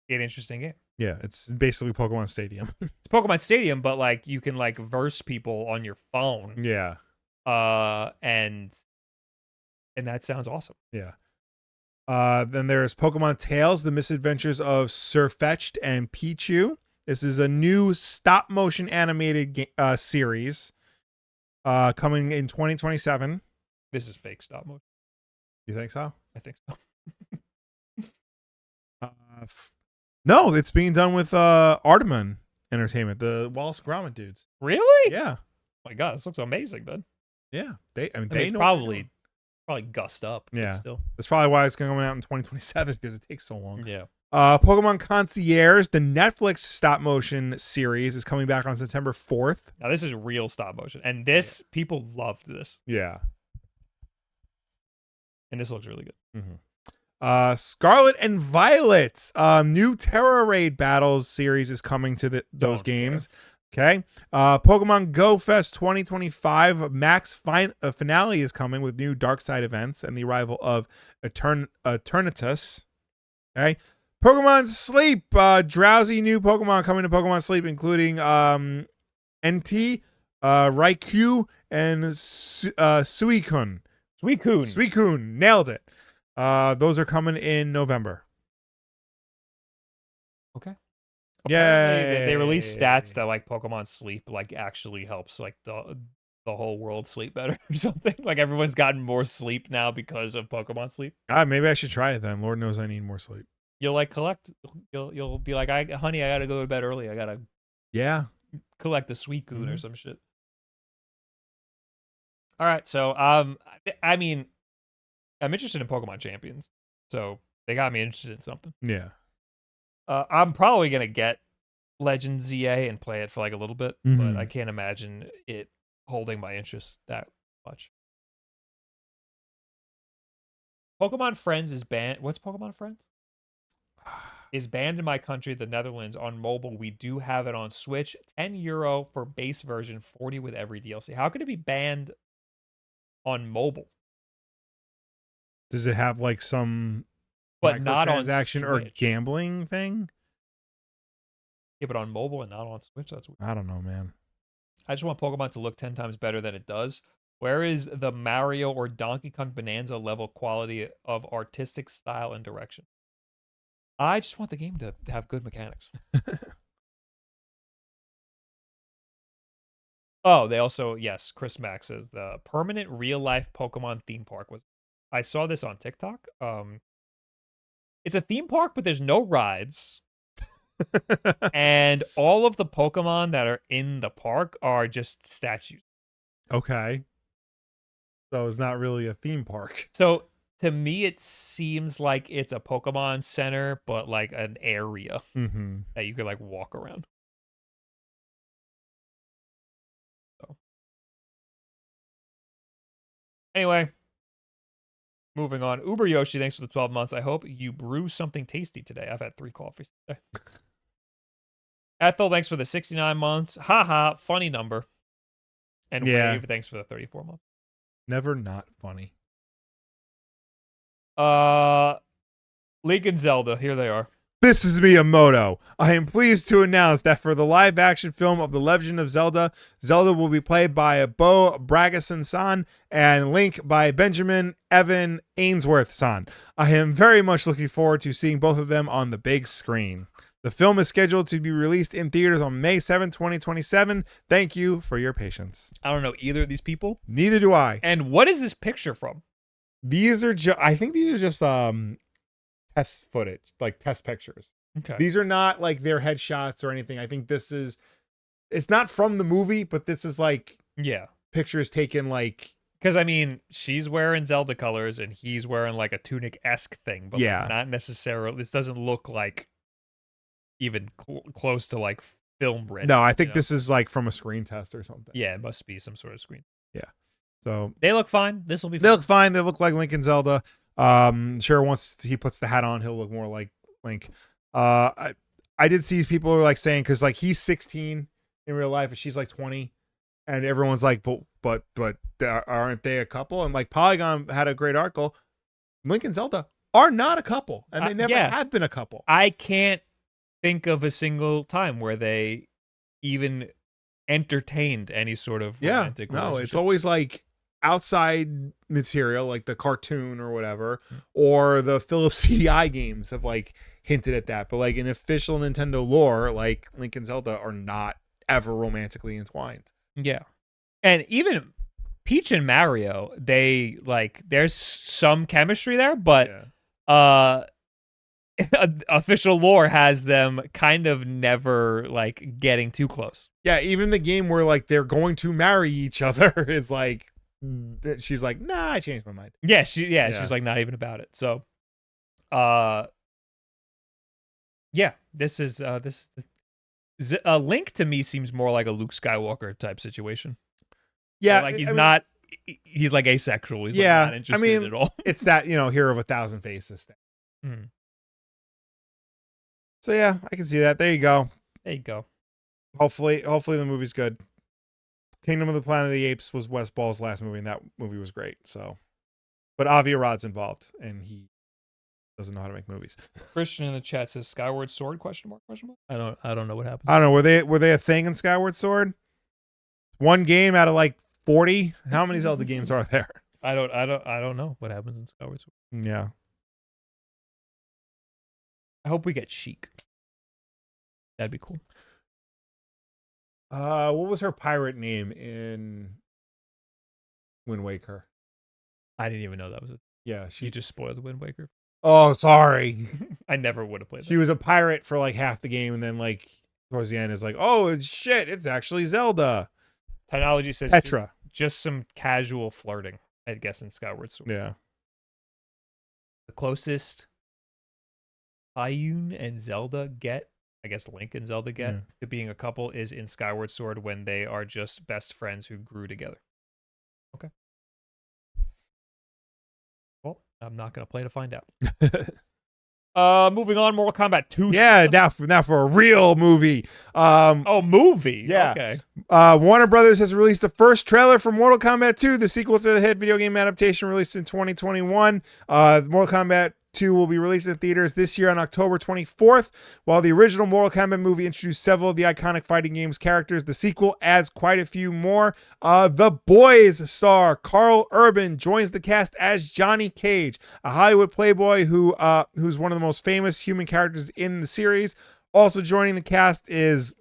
interesting game.
Yeah, it's basically Pokemon Stadium.
It's Pokemon Stadium, but like you can like verse people on your phone.
Yeah.
And that sounds awesome.
Yeah. Then there's Pokemon Tales: The Misadventures of Sirfetch'd and Pichu. This is a new stop-motion animated series coming in 2027.
This is fake stop motion.
You think so?
I think so.
No, it's being done with Arteman Entertainment, the Wallace Gromit dudes.
Really?
Yeah.
Oh my God, this looks amazing, then.
Yeah. They
It's
know
probably gussed up.
Yeah.
But still.
That's probably why it's going out in 2027 because it takes so long.
Yeah.
Pokemon Concierge, the Netflix stop motion series, is coming back on September 4th.
Now this is real stop motion, and this people loved this.
Yeah.
And this looks really good.
Scarlet and Violet, new Terra Raid Battles series is coming to those games. Okay. Pokemon Go Fest 2025 Max finale is coming with new Dark Side events and the arrival of Eternatus. Okay. Pokemon Sleep, drowsy new Pokemon coming to Pokemon Sleep, including NT, Raikou, and Suicune. Suicune, nailed it. Those are coming in November.
Okay.
Yeah,
they release stats that like Pokemon Sleep like actually helps like the whole world sleep better or something. Like everyone's gotten more sleep now because of Pokemon Sleep.
Maybe I should try it then. Lord knows I need more sleep.
You'll like collect. You'll be like, honey, I gotta go to bed early. I gotta collect the Suicune or some shit. All right, so I mean, I'm interested in Pokemon Champions, so they got me interested in something.
Yeah.
I'm probably gonna get Legends ZA and play it for like a little bit, but I can't imagine it holding my interest that much. Pokemon Friends is banned. What's Pokemon Friends? Is banned in my country, the Netherlands, on mobile. We do have it on Switch. €10 for base version, 40 with every DLC. How could it be banned on mobile?
Does it have like some
but not on
transaction or
Switch.
gambling thing?
Yeah, but on mobile and not on Switch. That's weird.
I don't know, man.
I just want Pokemon to look 10 times better than it does. Where is the Mario or Donkey Kong Bonanza level quality of artistic style and direction? I just want the game to have good mechanics. Oh, they also, yes, Chris Mack says the permanent real-life Pokemon theme park was... I saw this on TikTok. It's a theme park, but there's no rides. And all of the Pokemon that are in the park are just statues.
Okay. So it's not really a theme park.
So to me, it seems like it's a Pokemon Center, but like an area that you could like walk around. So anyway, moving on. Uber Yoshi, thanks for the 12 months. I hope you brew something tasty today. I've had 3 coffees today. Ethel, thanks for the 69 months. Haha, funny number. And
Yeah.
Wave, thanks for the 34 months.
Never not funny.
Link and Zelda, here they are.
This is Miyamoto. I am pleased to announce that for the live-action film of The Legend of Zelda, Zelda will be played by Bo Bragason-san and Link by Benjamin Evan Ainsworth-san. I am very much looking forward to seeing both of them on the big screen. The film is scheduled to be released in theaters on May 7, 2027. Thank you for your patience.
I don't know either of these people.
Neither do I.
And what is this picture from?
These are I think these are just test footage, like test pictures.
Okay.
These are not like their headshots or anything. I think it's not from the movie, but this is like pictures taken like,
because I mean, she's wearing Zelda colors and he's wearing like a tunic-esque thing, but like, not necessarily. This doesn't look like even close to like film ready.
No, I think this is like from a screen test or something.
Yeah, it must be some sort of screen.
Yeah. So
they look fine. This will be fine.
They look fine. They look like Link and Zelda. Sure, once he puts the hat on, he'll look more like Link. I did see people were like saying, because like he's 16 in real life and she's like 20, and everyone's like, but aren't they a couple? And like Polygon had a great article. Link and Zelda are not a couple, and they never have been a couple.
I can't think of a single time where they even entertained any sort of romantic relationship.
It's always like outside material, like the cartoon or whatever, or the Philips CDI games have like hinted at that. But like in official Nintendo lore, like Link and Zelda are not ever romantically entwined.
Yeah. And even Peach and Mario, they like there's some chemistry there, but official lore has them kind of never like getting too close.
Yeah, even the game where like they're going to marry each other is like, she's like, nah, I changed my mind.
Yeah, she's like not even about it. So this is a Link to me seems more like a Luke Skywalker type situation.
Yeah,
like he's like asexual. He's like not interested at all.
It's that, Hero of a Thousand Faces thing.
Mm.
So yeah, I can see that. There you go. Hopefully the movie's good. Kingdom of the Planet of the Apes was Wes Ball's last movie, and that movie was great. So, but Avi Arad's involved, and he doesn't know how to make movies.
Christian in the chat says Skyward Sword ? I don't know what happened.
I don't know. Were they a thing in Skyward Sword? One game out of like 40. How many Zelda games are there?
I don't know what happens in Skyward Sword.
Yeah.
I hope we get Sheik. That'd be cool.
What was her pirate name in Wind Waker?
I didn't even know that was it.
Yeah,
you just spoiled Wind Waker.
Oh, sorry.
I never would have played that.
She was a pirate for like half the game, and then like towards the end is like, oh shit, it's actually Zelda.
Technology says
Petra.
Just some casual flirting, I guess, in Skyward Sword.
Yeah.
The closest Ayun and Zelda get, I guess Link and Zelda get, to being a couple is in Skyward Sword when they are just best friends who grew together. Okay. Well, I'm not going to play to find out. Moving on, Mortal Kombat 2.
Yeah, now for a real movie.
Movie.
Yeah.
Okay.
Warner Brothers has released the first trailer for Mortal Kombat 2, the sequel to the hit video game adaptation released in 2021. Mortal Kombat 2 will be released in theaters this year on October 24th. While the original Mortal Kombat movie introduced several of the iconic fighting games characters, the sequel adds quite a few more. The Boys star Carl Urban joins the cast as Johnny Cage, a Hollywood playboy who's one of the most famous human characters in the series. Also joining the cast is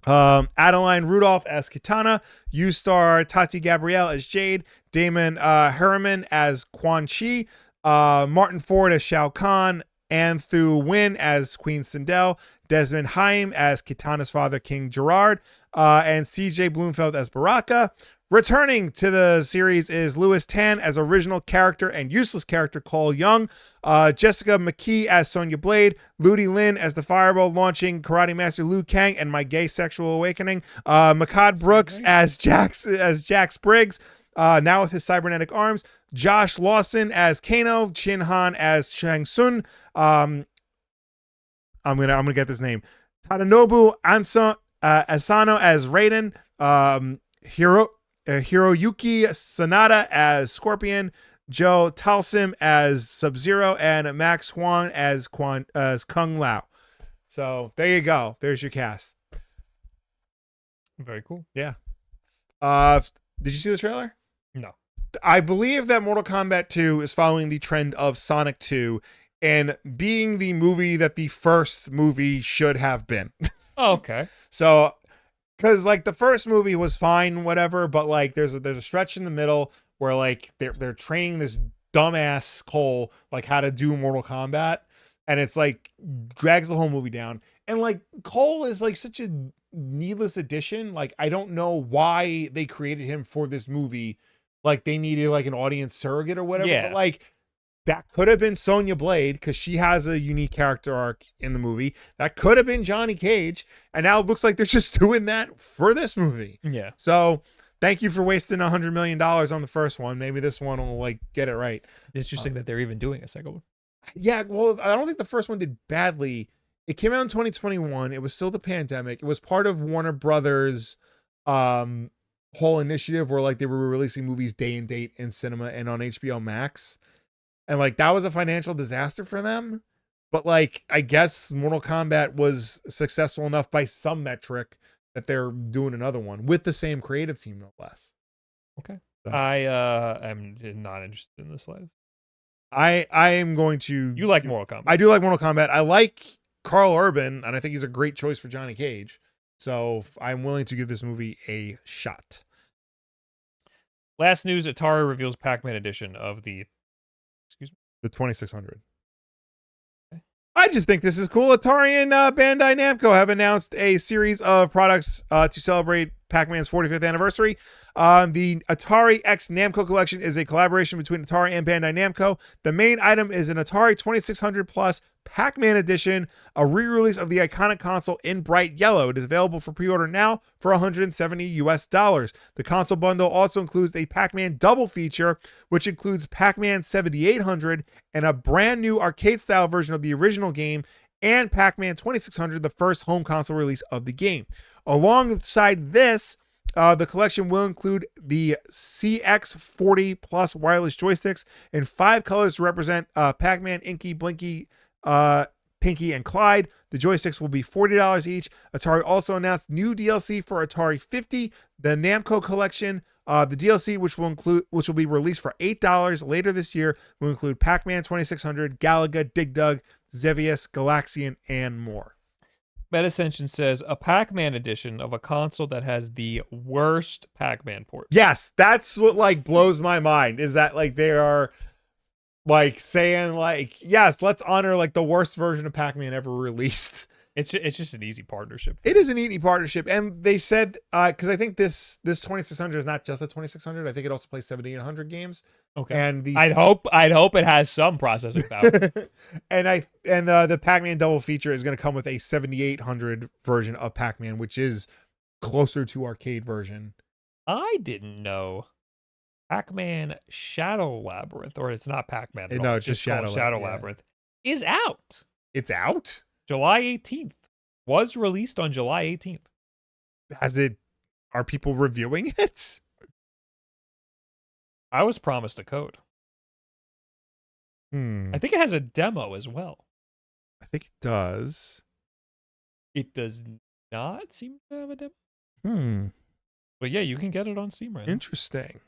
Adeline Rudolph as Kitana, U-star Tati Gabrielle as Jade, Damon Herriman as Quan Chi, Martin Ford as Shao Kahn, Anthu Win as Queen Sindel, Desmond Haim as Kitana's father King Gerard, and CJ Bloomfeld as Baraka. Returning to the series is Louis Tan as original character and useless character Cole Young, Jessica McKee as Sonya Blade, Ludi Lin as the fireball launching karate master Liu Kang and my gay sexual awakening, Makad Brooks as Jax Briggs, now with his cybernetic arms, Josh Lawson as Kano, Chin Han as Shang Tsung. I'm gonna get this name. Tadanobu Asano as Raiden. Hiroyuki Sanada as Scorpion, Joe Talsim as Sub-Zero, and Max Huang as Kung Lao. So there you go. There's your cast.
Very cool.
Yeah. Did you see the trailer?
No.
I believe that Mortal Kombat 2 is following the trend of Sonic 2 and being the movie that the first movie should have been.
Oh, okay.
So, because like the first movie was fine, whatever, but like there's a stretch in the middle where like they're training this dumbass Cole like how to do Mortal Kombat, and it's like drags the whole movie down. And like Cole is like such a needless addition. Like I don't know why they created him for this movie. Like they needed like an audience surrogate or whatever.
Yeah.
But like that could have been Sonya Blade because she has a unique character arc in the movie. That could have been Johnny Cage. And now it looks like they're just doing that for this movie.
Yeah.
So thank you for wasting $100 million on the first one. Maybe this one will like get it right.
It's interesting that they're even doing a second one.
Yeah, well, I don't think the first one did badly. It came out in 2021. It was still the pandemic. It was part of Warner Brothers' whole initiative where like they were releasing movies day and date in cinema and on HBO Max. And like that was a financial disaster for them. But like I guess Mortal Kombat was successful enough by some metric that they're doing another one with the same creative team, no less.
Okay.
So.
I am not interested in this slightest.
I am going to.
You like Mortal Kombat?
I do like Mortal Kombat. I like Carl Urban, and I think he's a great choice for Johnny Cage. So I'm willing to give this movie a shot.
Last news: Atari reveals Pac-Man edition of the. Excuse me.
The 2600.
Okay.
I just think this is cool. Atari and Bandai Namco have announced a series of products to celebrate Pac-Man's 45th anniversary. The Atari X Namco collection is a collaboration between Atari and Bandai Namco. The main item is an Atari 2600 Plus Pac-Man edition, a re-release of the iconic console in bright yellow. It is available for pre-order now for $170. The console bundle also includes a Pac-Man double feature, which includes Pac-Man 7800 and a brand new arcade-style version of the original game, and Pac-Man 2600, the first home console release of the game. Alongside this, the collection will include the CX40 Plus wireless joysticks in 5 colors to represent Pac-Man, Inky, Blinky, Pinky, and Clyde. The joysticks will be $40 each. Atari also announced new DLC for Atari 50, the Namco collection. The DLC, which will be released for $8 later this year, will include Pac-Man 2600, Galaga, Dig Dug, Xevious, Galaxian, and more.
MetaSension says a Pac-Man edition of a console that has the worst Pac-Man port.
Yes, that's what like blows my mind, is that like they are like saying like, yes, let's honor like the worst version of Pac-Man ever released.
It's just an easy partnership.
It is an easy partnership. And they said, because I think this 2600 is not just a 2600. I think it also plays 7800 games.
Okay.
And
I'd hope it has some processing power.
and the Pac-Man double feature is going to come with a 7800 version of Pac-Man, which is closer to arcade version.
I didn't know Pac-Man Shadow Labyrinth, or it's not Pac-Man at all.
No, it's just Shadow
Labyrinth is out.
It's out?
July 18th. Was released on July 18th.
Are people reviewing it?
I was promised a code.
I
think it has a demo as well.
I think it does.
It does not seem to have a demo. But yeah, you can get it on Steam right now.
Interesting.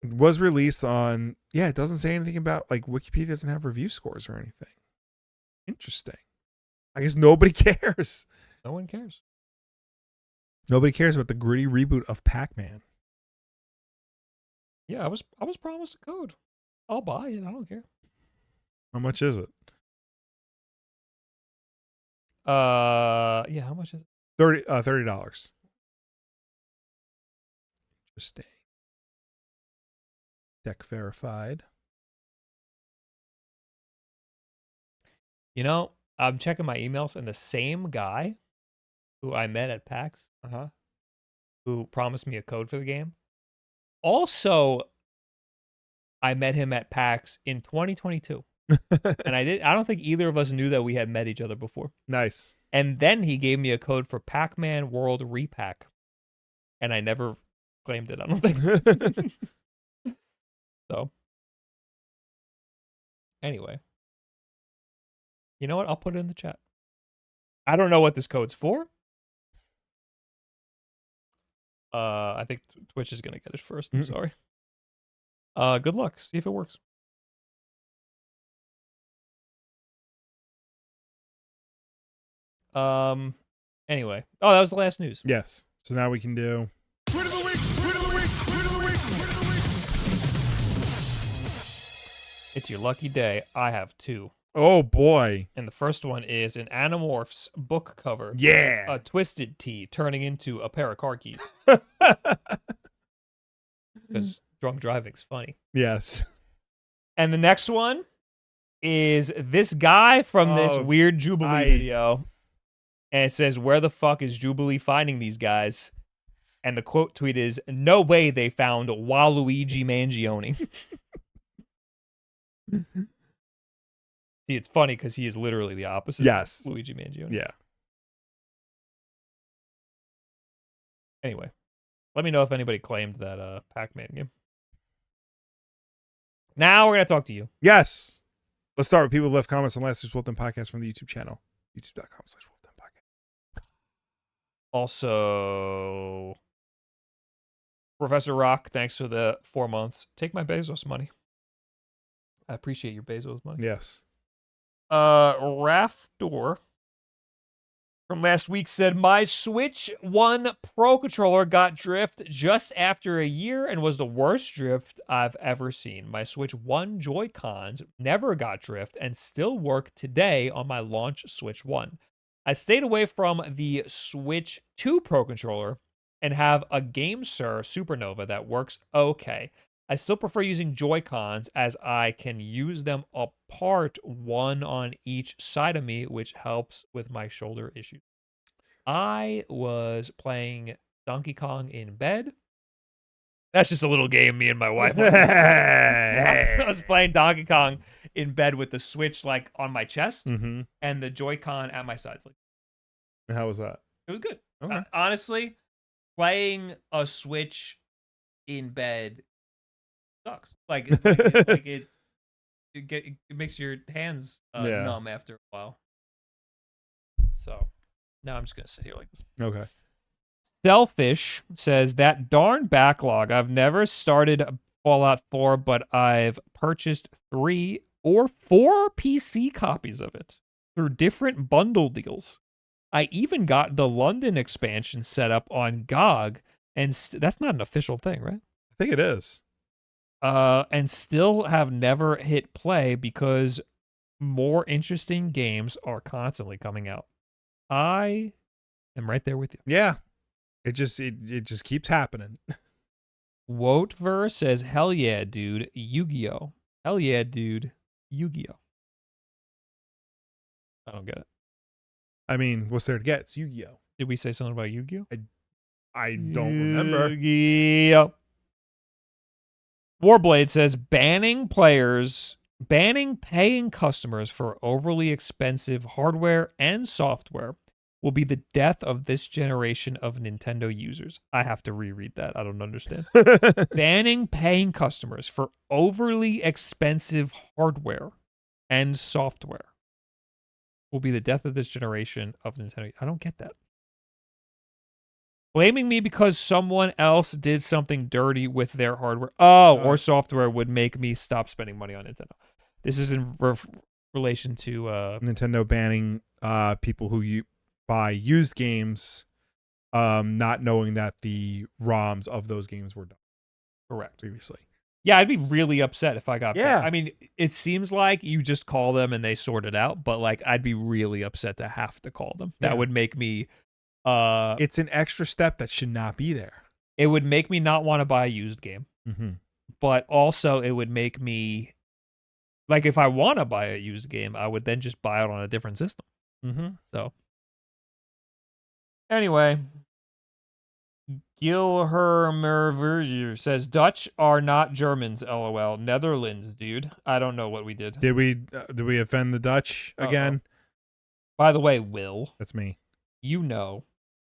It was released on, it doesn't say anything about, like, Wikipedia doesn't have review scores or anything. Interesting. I guess nobody cares.
No one cares.
Nobody cares about the gritty reboot of Pac-Man.
Yeah, I was promised a code. I'll buy it. I don't care.
How much is it?
Yeah, how much is it?
$30. Interesting. Deck verified.
You know, I'm checking my emails, and the same guy who I met at PAX, who promised me a code for the game, also, I met him at PAX in 2022. And I don't think either of us knew that we had met each other before.
Nice.
And then he gave me a code for Pac-Man World Repack. And I never claimed it, I don't think. So, anyway. You know what? I'll put it in the chat. I don't know what this code's for. I think Twitch is going to get it first. I'm sorry. Good luck. See if it works. Anyway. Oh, that was the last news.
Yes. So now we can do
Tweet of the week. Tweet of the week. Tweet of the week. Tweet of the week.
It's your lucky day. I have 2.
Oh boy.
And the first one is an Animorphs book cover.
Yeah.
It's a twisted T turning into a pair of car keys. Because drunk driving's funny.
Yes.
And the next one is this guy from this weird Jubilee video. And it says, "Where the fuck is Jubilee finding these guys?" And the quote tweet is, "No way they found Waluigi Mangione." See, it's funny because he is literally the opposite
Yes.
of Luigi Mangione.
Yeah.
Anyway, let me know if anybody claimed that Pac-Man game. Now we're going to talk to you.
Yes. Let's start with people who left comments on last week's WULFF DEN Podcast from the YouTube channel. YouTube.com/WULFF DEN Podcast.
Also, Professor Rock, thanks for the 4 months. Take my Bezos money. I appreciate your Bezos money.
Yes.
Raftor from last week said, "My Switch 1 Pro controller got drift just after a year and was the worst drift I've ever seen. My Switch 1 Joy-Cons never got drift and still work today on my launch Switch 1. I stayed away from the Switch 2 Pro controller and have a GameSir Supernova that works okay. I still prefer using Joy-Cons as I can use them apart, one on each side of me, which helps with my shoulder issues. I was playing Donkey Kong in bed." That's just a little game me and my wife. I was playing Donkey Kong in bed with the Switch like on my chest and the Joy-Con at my sides. Like,
How was that?
it was good.
Okay.
Honestly, playing a Switch in bed sucks. It makes your hands numb after a while. So now I'm just gonna sit here like this.
Okay.
Selfish says, "That darn Backlog. I've never started Fallout 4, but I've purchased 3 or 4 PC copies of it through different bundle deals. I even got the London expansion set up on GOG, and that's not an official thing, right?
I think it is.
And still have never hit play because more interesting games are constantly coming out. I am right there with you."
Yeah. It just keeps happening.
Wotver says, "Hell yeah, dude. Yu-Gi-Oh. Hell yeah, dude. Yu-Gi-Oh." I don't get it.
I mean, what's there to get? It's Yu-Gi-Oh.
Did we say something about Yu-Gi-Oh?
I don't remember.
Yu-Gi-Oh. Warblade says, banning paying customers for overly expensive hardware and software will be the death of this generation of Nintendo users." I have to reread that. I don't understand. Banning paying customers for overly expensive hardware and software will be the death of this generation of Nintendo. I don't get that. Blaming me because someone else did something dirty with their hardware or software would make me stop spending money on Nintendo. This is in relation to
Nintendo banning people who buy used games, not knowing that the ROMs of those games were done
correct
previously.
Yeah, I'd be really upset if I got
Yeah.
I mean, it seems like you just call them and they sort it out, but like I'd be really upset to have to call them. That would make me
it's an extra step that should not be there.
It would make me not want to buy a used game. But also it would make me, like, if I want to buy a used game, I would then just buy it on a different system. So anyway, Gilhermer says, "Dutch are not Germans, LOL. Netherlands, dude." I don't know what we did.
Did we offend the Dutch again?
By the way, Will,
That's me.
you know,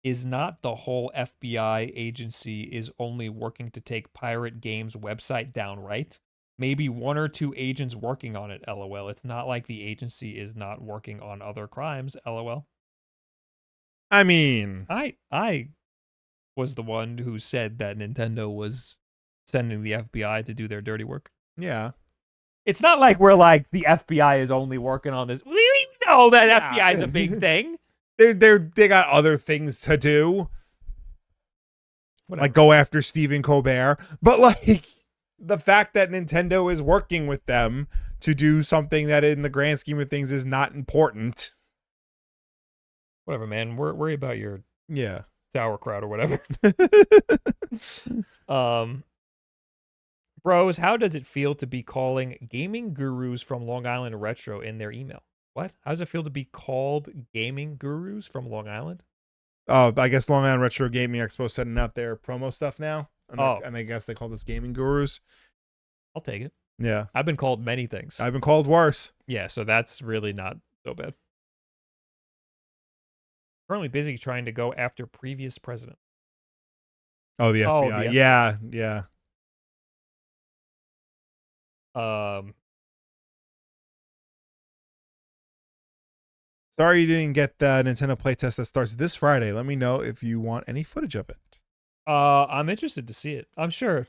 is not the whole FBI agency is only working to take Pirate Games' website down, right? Maybe one or two agents working on it, lol. It's not like the agency is not working on other crimes, lol.
I mean,
I was the one who said that Nintendo was sending the FBI to do their dirty work.
yeah.
It's not like we're like the FBI is only working on this. We know that
Yeah.
FBI is a big thing.
They got other things to do,
Whatever.
like go after Stephen Colbert. But like the fact that Nintendo is working with them to do something that, in the grand scheme of things, is not important.
Whatever, man. Worry about your
Yeah.
sauerkraut or whatever. Bros, how does it feel to be calling gaming gurus from Long Island Retro in their email? What? How does it feel to be called gaming gurus from Long Island?
Oh, I guess Long Island Retro Gaming Expo sending out their promo stuff now. And
Oh.
and I guess they call this gaming gurus.
I'll take it.
Yeah.
I've been called many things.
I've been called worse.
Yeah, so that's really not so bad. Currently busy trying to go after previous president.
Oh, the
Oh,
FBI.
the
Yeah. Yeah. Sorry you didn't get the Nintendo playtest that starts this Friday. Let me know if you want any footage of it.
I'm interested to see it. I'm sure.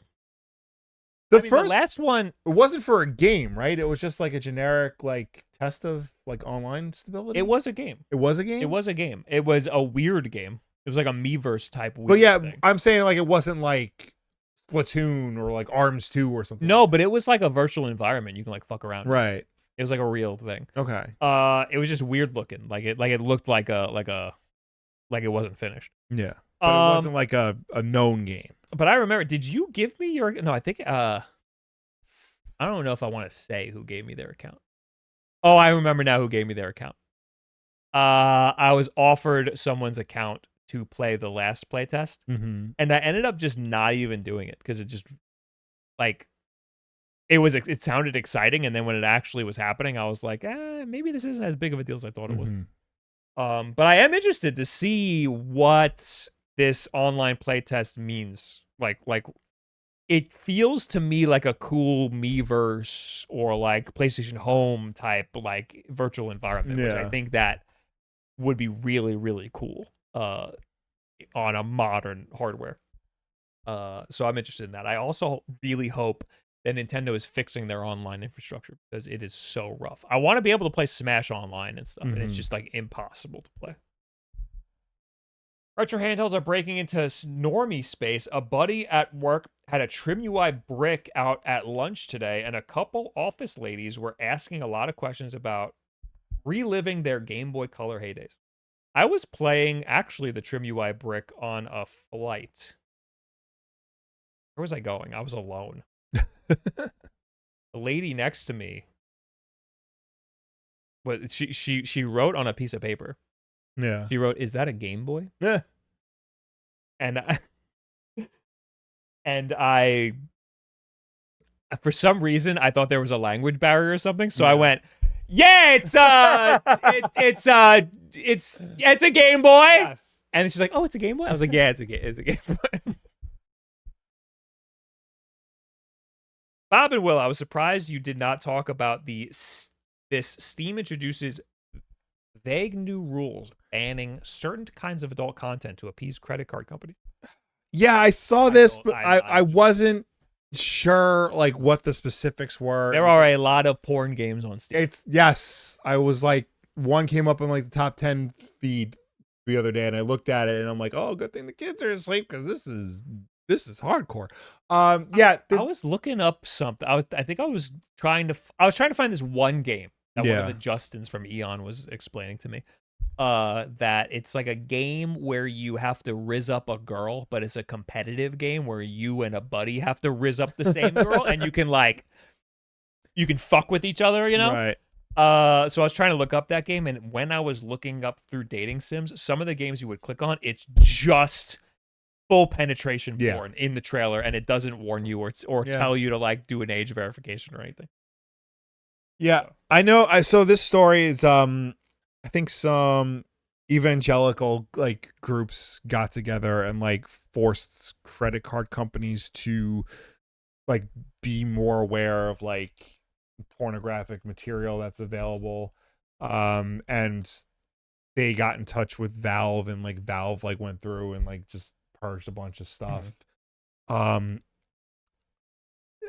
The
I mean,
first
the last one,
it wasn't for a game, right? It was just like a generic like test of like online stability.
it was a game.
It was a game.
It was a game. It was a weird game. It was like a Miiverse type weird
But yeah,
thing.
I'm saying like it wasn't like Splatoon or like Arms 2 or something.
No, but it was like a virtual environment. You can like fuck around.
Right.
It was like a real thing.
Okay.
It was just weird looking. Like it looked like it wasn't finished.
Yeah. But it wasn't like a known game.
But I remember, did you give me your no, I think I don't know if I want to say who gave me their account. Oh, I remember now who gave me their account. I was offered someone's account to play the last playtest,
Mm-hmm.
and I ended up just not even doing it because it just like it sounded exciting, and then when it actually was happening, I was like, maybe this isn't as big of a deal as I thought it was. But I am interested to see what this online playtest means. Like it feels to me like a cool Miiverse or like PlayStation Home type like virtual environment, which I
Yeah.
think that would be really, really cool on a modern hardware. So I'm interested in that. I also really hope that Nintendo is fixing their online infrastructure because it is so rough. I want to be able to play Smash online and stuff, and it's
Mhm.
just like impossible to play. Retro handhelds are breaking into normie space. A buddy at work had a Trim UI brick out at lunch today, and a couple office ladies were asking a lot of questions about reliving their Game Boy Color heydays. I was playing actually the Trim UI brick on a flight. Where was I going? I was alone. The lady next to me, but she wrote on a piece of paper.
Yeah.
She wrote, "Is that a Game Boy?"
Yeah.
And I for some reason I thought there was a language barrier or something, so I went, "Yeah, it's a Game Boy."
Yes.
And then she's like, "Oh, it's a Game Boy." I was like, "Yeah, it's a Game Boy." Bob and Will, I was surprised you did not talk about this Steam introduces vague new rules banning certain kinds of adult content to appease credit card companies.
Yeah, I saw
I
this,
don't-
but
I-
I wasn't sure like what the specifics were.
There are a lot of porn games on Steam.
It's yes. I was like, one came up in like the top 10 feed the other day, and I looked at it, and I'm like, oh, good thing the kids are asleep because this is hardcore. Yeah,
I was looking up something. I was trying to find this one game that one of the Justins from Eon was explaining to me. That it's like a game where you have to rizz up a girl, but it's a competitive game where you and a buddy have to rizz up the same girl, and you can fuck with each other, you know?
right.
So I was trying to look up that game, and when I was looking up through dating sims, some of the games you would click on, it's just full penetration porn in the trailer, and it doesn't warn you or tell you to like do an age verification or anything.
Yeah, I know. So this story is I think some evangelical like groups got together and like forced credit card companies to like be more aware of like pornographic material that's available. And they got in touch with Valve, and like Valve like went through and like just purged a bunch of stuff. I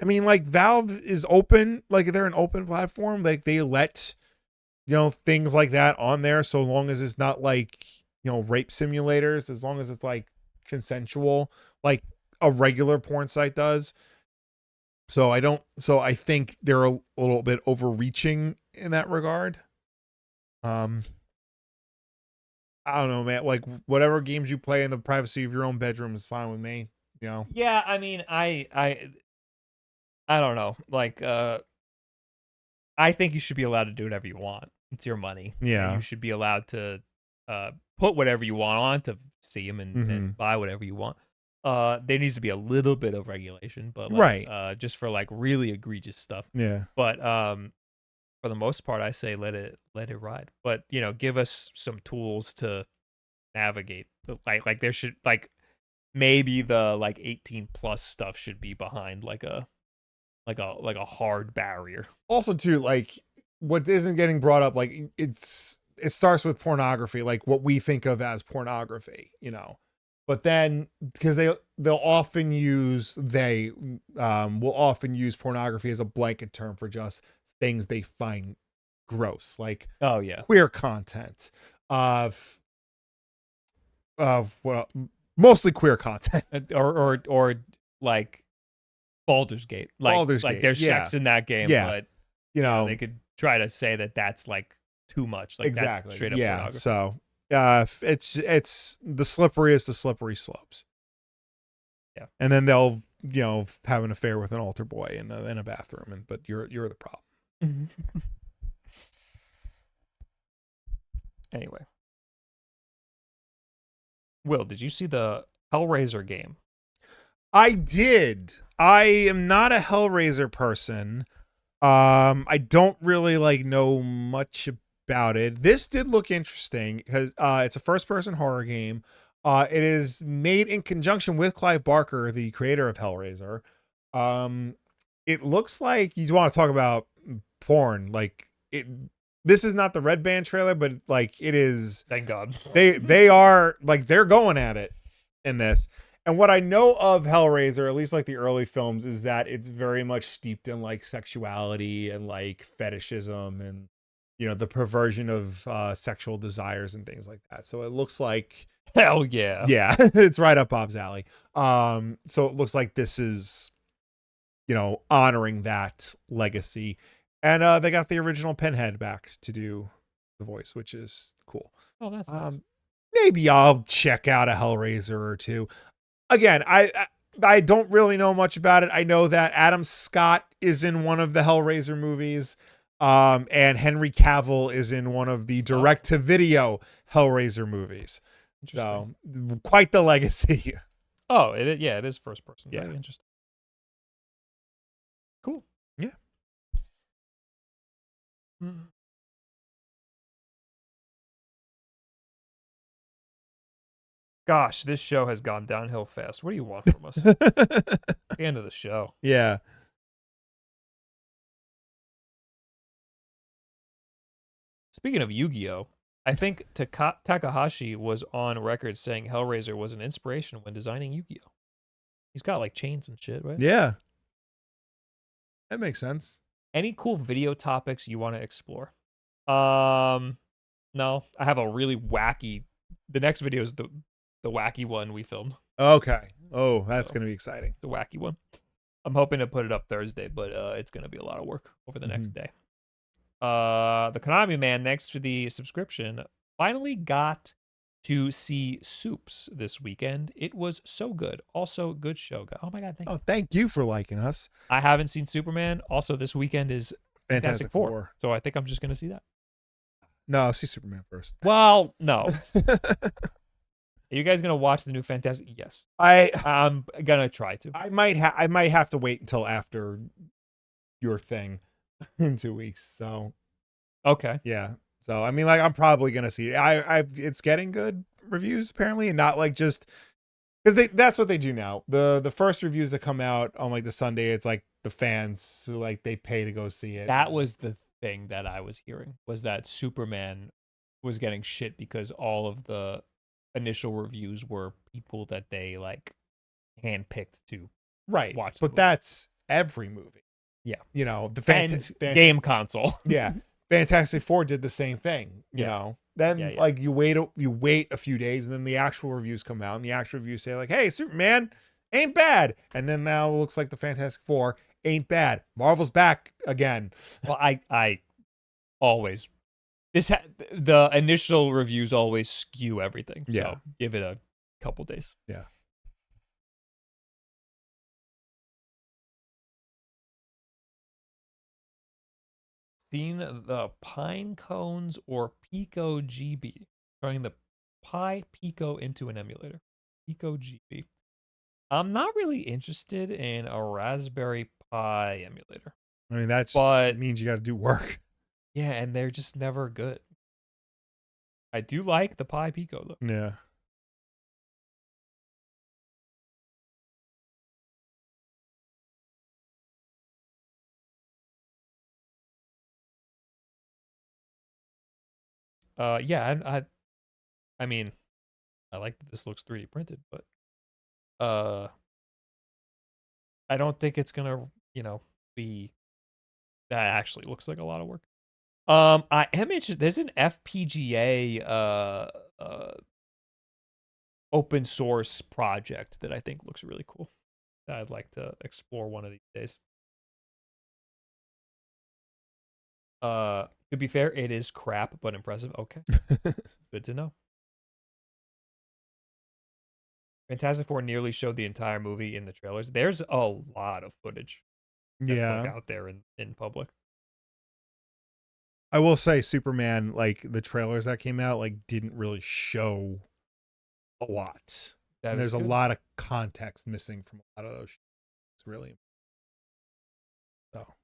mean, like Valve is open, like they're an open platform, like they let things like that on there, so long as it's not like rape simulators, as long as it's like consensual, like a regular porn site does. So I think they're a little bit overreaching in that regard. I don't know, man. Like whatever games you play in the privacy of your own bedroom is fine with me.
Yeah, I mean, I don't know. Like, I think you should be allowed to do whatever you want. It's your money.
Yeah.
And you should be allowed to put whatever you want on to see them and buy whatever you want. There needs to be a little bit of regulation, but like,
right.
just for like really egregious stuff.
Yeah.
But for the most part, I say let it ride. But give us some tools to navigate. Like there should like maybe the like 18 plus stuff should be behind like a hard barrier.
Also, too, like what isn't getting brought up, like it starts with pornography, like what we think of as pornography, But then because they'll often use will often use pornography as a blanket term for just things they find gross, like
Oh yeah,
queer content of what mostly queer content,
or like Baldur's Gate, like there's
yeah.
sex in that game,
Yeah.
but they could try to say that that's like too much, like
exactly.
that's straight up
Yeah.
pornography.
So it's the slipperiest of slippery slopes.
Yeah.
And then they'll have an affair with an altar boy in a bathroom, but you're the problem.
Anyway, Will, did you see the Hellraiser game?
I did. I am not a Hellraiser person. I don't really like know much about it. This did look interesting because it's a first-person horror game. It is made in conjunction with Clive Barker, the creator of Hellraiser. It looks like you want to talk about porn. Like this is not the Red Band trailer, but like it is.
Thank God.
They are like they're going at it in this. And what I know of Hellraiser, at least like the early films, is that it's very much steeped in like sexuality and like fetishism and the perversion of sexual desires and things like that. So it looks like
Hell yeah.
yeah, it's right up Bob's alley. So it looks like this is honoring that legacy. And they got the original Pinhead back to do the voice, which is cool.
Oh, that's nice.
Maybe I'll check out a Hellraiser or two. Again, I don't really know much about it. I know that Adam Scott is in one of the Hellraiser movies, and Henry Cavill is in one of the direct-to-video Hellraiser movies. So, quite the legacy.
Oh, it is first person.
Yeah.
Very interesting. Cool.
Yeah.
Gosh, this show has gone downhill fast. What do you want from us? The end of the show.
Yeah.
Speaking of Yu-Gi-Oh, I think Takahashi was on record saying Hellraiser was an inspiration when designing Yu-Gi-Oh. He's got like chains and shit, right?
Yeah. That makes sense.
Any cool video topics you want to explore? No, I have a really wacky. The next video is the wacky one we filmed.
Okay. Oh, that's going to be exciting.
The wacky one. I'm hoping to put it up Thursday, but it's going to be a lot of work over the next day. The Konami man next to the subscription finally got to see Soups this weekend. It was so good. Also, good show. Oh my God, thank you.
Thank you for liking us.
I haven't seen Superman. Also, this weekend is Fantastic Four. So I think I'm just going to see that.
No, I'll see Superman first.
Well, no. Are you guys gonna watch the new Fantastic? Yes, I'm gonna try to.
I might have to wait until after your thing in 2 weeks. So
okay,
yeah, So I mean, like, I'm probably gonna see it. It's getting good reviews apparently, and not like just because that's what they do now. The first reviews that come out on like the Sunday, it's like the fans who like they pay to go see it.
That was the thing that I was hearing, was that Superman was getting shit because all of the initial reviews were people that they like handpicked to
right,
watch the
but
movie.
that's every movie.
Yeah.
You know, the
and game console.
Yeah, Fantastic Four did the same thing. You
Yeah.
know, then
Yeah, yeah.
like you wait a few days, and then the actual reviews come out, and the actual reviews say like, "Hey, Superman ain't bad," and then now it looks like the Fantastic Four ain't bad. Marvel's back again.
Well, I always the initial reviews always skew everything.
Yeah.
So give it a couple days.
Yeah.
Seen the Pine Cones or Pico GB, turning the Pi Pico into an emulator. Pico GB. I'm not really interested in a Raspberry Pi emulator.
I mean, that
But-
means you got to do work.
Yeah, and they're just never good. I do like the Pi Pico though.
Yeah.
Yeah, I mean, I like that this looks 3D printed, but I don't think it's gonna, be that actually looks like a lot of work. I am interested. There's an FPGA open source project that I think looks really cool, that I'd like to explore one of these days. To be fair, it is crap but impressive. Okay. Good to know. Fantastic Four nearly showed the entire movie in the trailers. There's a lot of footage that's
Yeah.
like out there in public.
I will say Superman, like the trailers that came out, like didn't really show a lot.
That
And
is
there's a
good.
lot of context missing from a lot of those. It's really so.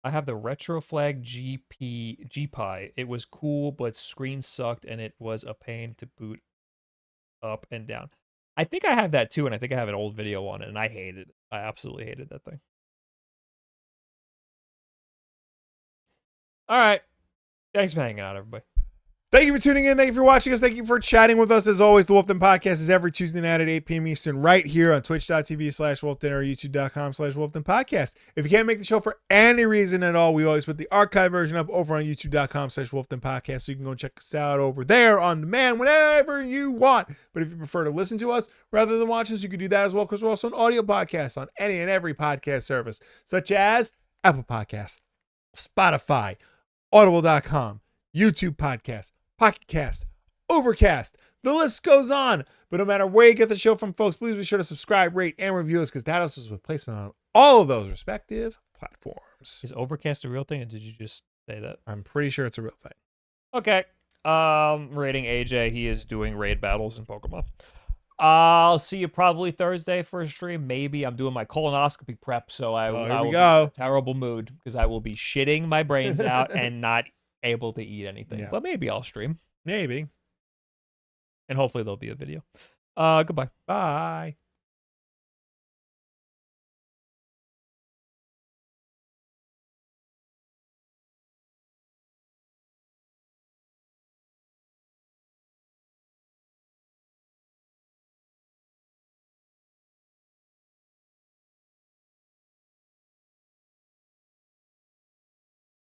I have the Retro Flag GPI. It was cool, but screen sucked and it was a pain to boot up and down. I think I have that too, and I think I have an old video on it, and I hated it. I absolutely hated that thing. All right. Thanks for hanging out, everybody.
Thank you for tuning in. Thank you for watching us. Thank you for chatting with us. As always, the WULFF DEN Podcast is every Tuesday night at 8 p.m. Eastern, right here on twitch.tv/WULFDEN or youtube.com/WULFF DEN Podcast. If you can't make the show for any reason at all, we always put the archive version up over on youtube.com/WULFF DEN Podcast, so you can go check us out over there on demand whenever you want. But if you prefer to listen to us rather than watch us, you can do that as well, because we're also an audio podcast on any and every podcast service, such as Apple Podcasts, Spotify, Audible.com, YouTube Podcasts, Pocket Cast, Overcast. The list goes on. But no matter where you get the show from, folks, please be sure to subscribe, rate, and review us, because that helps us with placement on all of those respective platforms.
Is Overcast a real thing, or did you just say that?
I'm pretty sure it's a real thing.
Okay. Rating AJ. He is doing raid battles in Pokemon. I'll see you probably Thursday for a stream. Maybe I'm doing my colonoscopy prep, so I
here
will
we
be
go.
in a terrible mood because I will be shitting my brains out and not able to eat anything.
Yeah.
But maybe I'll stream,
Maybe.
and hopefully there'll be a video. Goodbye.
Bye.